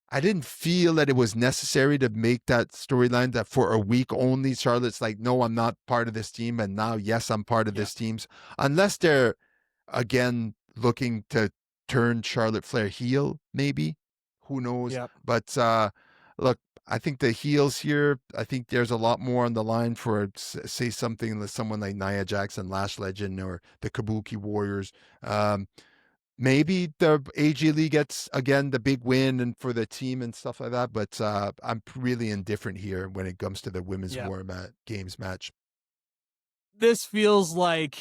I didn't feel that it was necessary to make that storyline that for a week only Charlotte's like, no, I'm not part of this team. And now, yes, I'm part of this team's, unless they're again looking to turn Charlotte Flair heel, maybe, who knows? Yep. But look, I think the heels here, I think there's a lot more on the line for, say, something with someone like Nia Jax and Lash Legend or the Kabuki Warriors. Maybe the AJ Lee gets, again, the big win and for the team and stuff like that. But I'm really indifferent here when it comes to the Women's War Games match. This feels like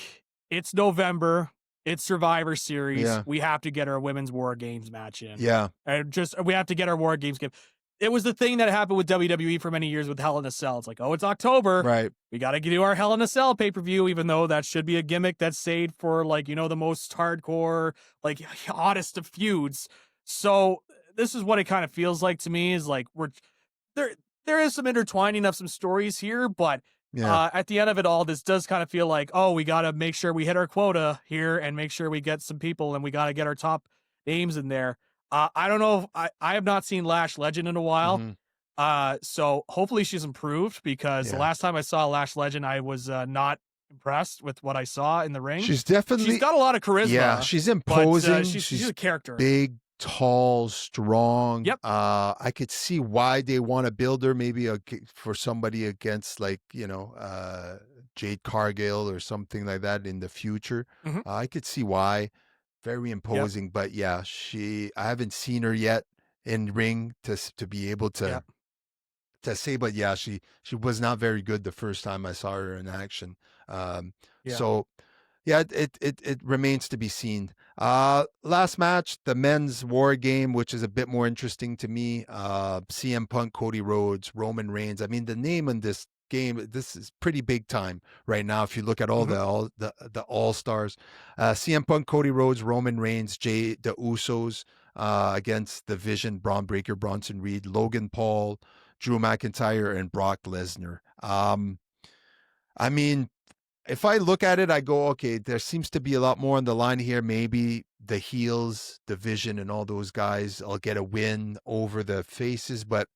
it's November. It's Survivor Series. Yeah. We have to get our Women's War Games match in. Yeah. And we have to get our War Games game. It was the thing that happened with WWE for many years with Hell in a Cell. It's like, oh, it's October. Right. We got to do our Hell in a Cell pay-per-view, even though that should be a gimmick that's saved for, like, the most hardcore, like, hottest of feuds. So this is what it kind of feels like to me is like there is some intertwining of some stories here, but at the end of it all, this does kind of feel like, oh, we got to make sure we hit our quota here and make sure we get some people and we got to get our top names in there. I don't know. I have not seen Lash Legend in a while. So hopefully she's improved because the last time I saw Lash Legend, I was not impressed with what I saw in the ring. She's got a lot of charisma. Yeah, she's imposing. But, she's a character. Big, tall, strong. Yep. I could see why they want to build her, maybe for somebody against like Jade Cargill or something like that in the future. Hmm. I could see why. Very Yep. imposing, but yeah, I haven't seen her yet in ring to be able Yep. to say, but yeah, she was not very good the first time I saw her in action. Um, Yeah. so yeah, it remains to be seen. Last match, the men's war game, which is a bit more interesting to me. CM Punk, Cody Rhodes, Roman Reigns. I mean, the name in this game, this is pretty big time right now. If you look at Hmm. the all stars, CM Punk, Cody Rhodes, Roman Reigns, the Usos against the Vision, Braun Breaker, Bronson Reed, Logan Paul, Drew McIntyre, and Brock Lesnar. I mean, if I look at it, I go, okay, there seems to be a lot more on the line here. Maybe the heels, Division, and all those guys, I'll get a win over the faces. But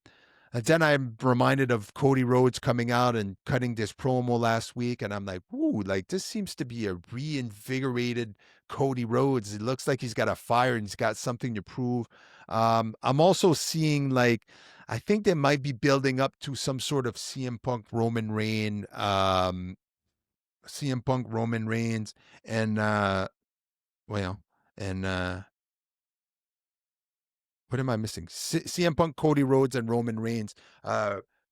then I'm reminded of Cody Rhodes coming out and cutting this promo last week. And I'm like, ooh, like this seems to be a reinvigorated Cody Rhodes. It looks like he's got a fire and he's got something to prove. I'm also seeing like, I think they might be building up to some sort of CM Punk, Roman Reigns, and well, and what am I missing? CM Punk, Cody Rhodes, and Roman Reigns.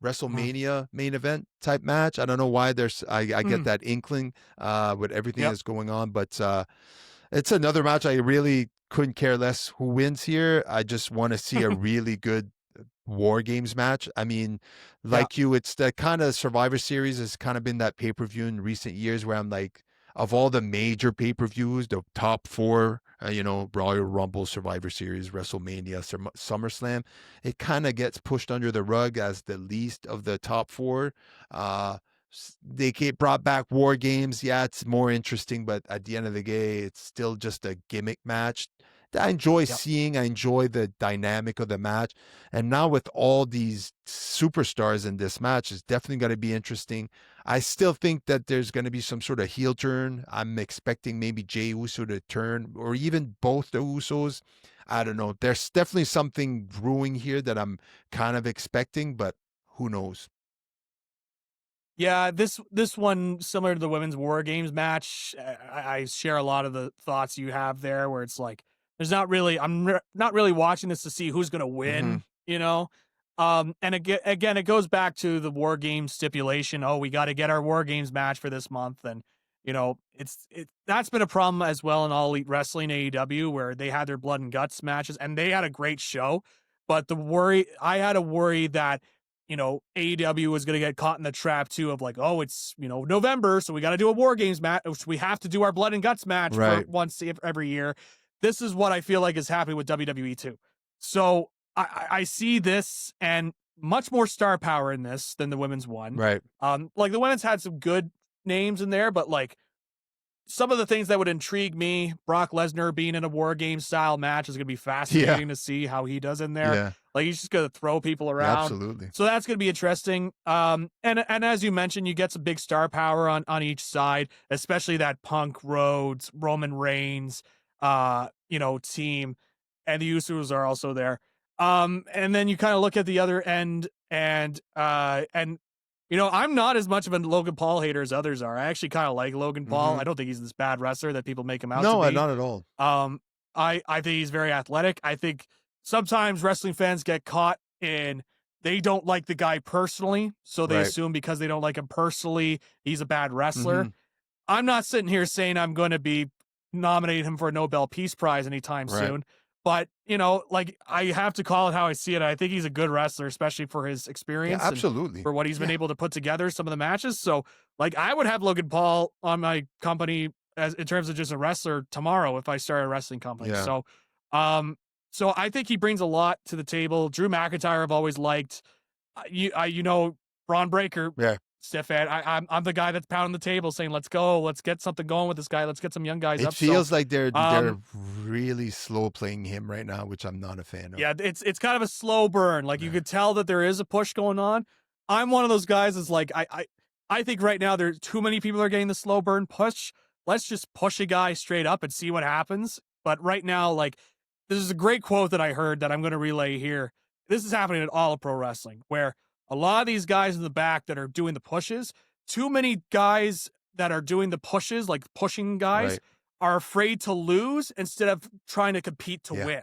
WrestleMania main event type match. I don't know why there's. I get Mm. that inkling with everything Yep. that's going on, but it's another match I really couldn't care less who wins here. I just want to see a really good War Games match. I mean, Yeah. like you, it's the kind of Survivor Series has kind of been that pay-per-view in recent years where I'm like, of all the major pay-per-views, the top four, Royal Rumble, Survivor Series, WrestleMania, SummerSlam, it kind of gets pushed under the rug as the least of the top four. Uh, they get brought back War Games. Yeah, it's more interesting, but at the end of the day, it's still just a gimmick match. I enjoy Yep. seeing, I enjoy the dynamic of the match. And now with all these superstars in this match, it's definitely going to be interesting. I still think that there's going to be some sort of heel turn. I'm expecting maybe Jey Uso to turn, or even both the Usos. I don't know. There's definitely something brewing here that I'm kind of expecting, but who knows? Yeah, this one similar to the women's war games match. I share a lot of the thoughts you have there, where it's like there's not really not really watching this to see who's going to Mm-hmm. win, you know. And again, it goes back to the war games stipulation. Oh, we got to get our war games match for this month, and that's been a problem as well in All Elite Wrestling AEW, where they had their blood and guts matches, and they had a great show. But I had a worry that AEW was going to get caught in the trap too of like, oh, it's, November, so we got to do a War Games match. We have to do our blood and guts match for Right. once every year. This is what I feel like is happening with WWE too. So I see this and much more star power in this than the women's one. Right. Like the women's had some good names in there, but like some of the things that would intrigue me, Brock Lesnar being in a War Game style match is going to be Yeah. fascinating to see how he does in there. Yeah. Like he's just going to throw people Yeah, around. absolutely. So that's going to be interesting. And as you mentioned, you get some big star power on each side, especially that Punk, Rhodes, Roman Reigns, team, and the Usos are also there. And then you kind of look at the other end, and I'm not as much of a Logan Paul hater as others are. I actually kind of like Logan Paul. Mm-hmm. I don't think he's this bad wrestler that people make him out to No, be. not at all. I think he's very athletic. I think sometimes wrestling fans get caught in they don't like the guy personally, so they Right. assume because they don't like him personally, he's a bad wrestler. Mm-hmm. I'm not sitting here saying I'm going to be nominating him for a Nobel Peace Prize anytime Right. soon. But, like I have to call it how I see it. I think he's a good wrestler, especially for his Yeah, experience and absolutely. for what he's been Yeah. able to put together some of the matches. So, like, I would have Logan Paul on my company as in terms of just a wrestler tomorrow if I started a wrestling company. Yeah. Um, so I think he brings a lot to the table. Drew McIntyre, I've always liked. Braun Breaker, Yeah. Stefan. I'm the guy that's pounding the table saying, "Let's go, let's get something going with this guy. Let's get some young guys It up." So, feels like they're um, really slow playing him right now, which I'm not a fan of. yeah, it's kind of a slow burn. Like you Yeah. could tell that there is a push going on. I'm one of those guys that's like I think right now there's too many people are getting the slow burn push. Let's just push a guy straight up and see what happens. But right now, like this is a great quote that I heard that I'm going to relay here. This is happening at all of pro wrestling, where a lot of these guys in the back that are doing the pushes, too many guys that are doing the pushes, like pushing guys, Right. are afraid to lose instead of trying to compete to Yeah. win.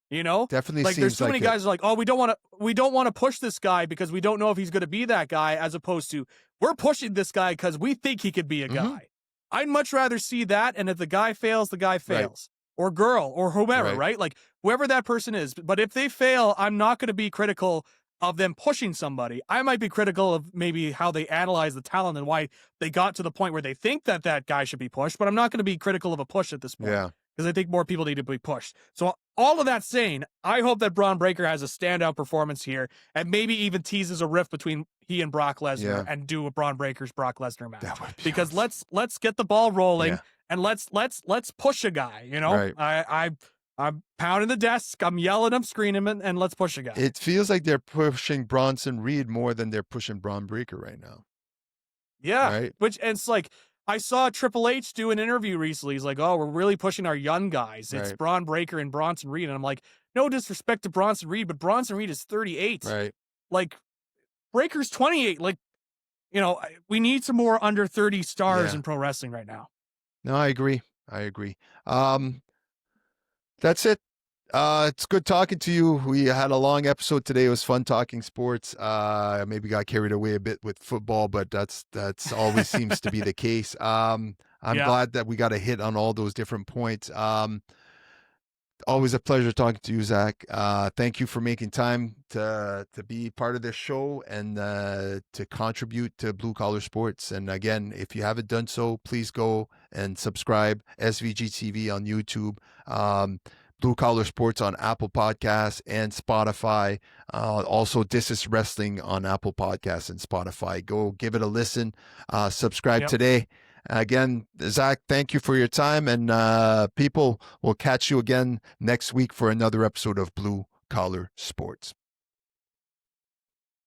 You know, Definitely like there's seems too many like it. guys who are like, oh, we don't want to push this guy because we don't know if he's going to be that guy, as opposed to we're pushing this guy because we think he could be a Mhm. guy. I'd much rather see that. And if the guy fails, the guy Right. fails, or girl, or whomever, Right. right? Like whoever that person is. But if they fail, I'm not going to be critical of them pushing somebody. I might be critical of maybe how they analyze the talent and why they got to the point where they think that that guy should be pushed. But I'm not going to be critical of a push at this point, Yeah. because I think more people need to be pushed. So all of that saying, I hope that Braun Breaker has a standout performance here, and maybe even teases a rift between he and Brock Lesnar, Yeah. and do a Braun Breaker's Brock Lesnar match. That would be Because awesome. let's get the ball rolling, Yeah. and let's push a guy. You know, Right. I'm pounding the desk, I'm yelling, I'm screaming, and let's push a guy. It feels like they're pushing Bronson Reed more than they're pushing Braun Breaker right now. Yeah. Right. Which, and it's like, I saw Triple H do an interview recently. He's like, oh, we're really pushing our young guys. It's Right. Braun Breaker and Bronson Reed. And I'm like, no disrespect to Bronson Reed, but Bronson Reed is 38. Right. Like, Breaker's 28. Like, you know, we need some more under 30 stars Yeah. in pro wrestling right now. No, I agree. That's it. It's good talking to you. We had a long episode today. It was fun talking sports. Maybe got carried away a bit with football, but that's always seems to be the case. I'm Yeah. glad that we got a hit on all those different points. Always a pleasure talking to you, Zach. Thank you for making time to be part of this show and to contribute to Blue Collar Sports. And again, if you haven't done so, please go and subscribe. SVG TV on YouTube. Blue Collar Sports on Apple Podcasts and Spotify. Also, This Is Wrestling on Apple Podcasts and Spotify. Go give it a listen. Subscribe today. Again, Zach, thank you for your time. And people, will catch you again next week for another episode of Blue Collar Sports.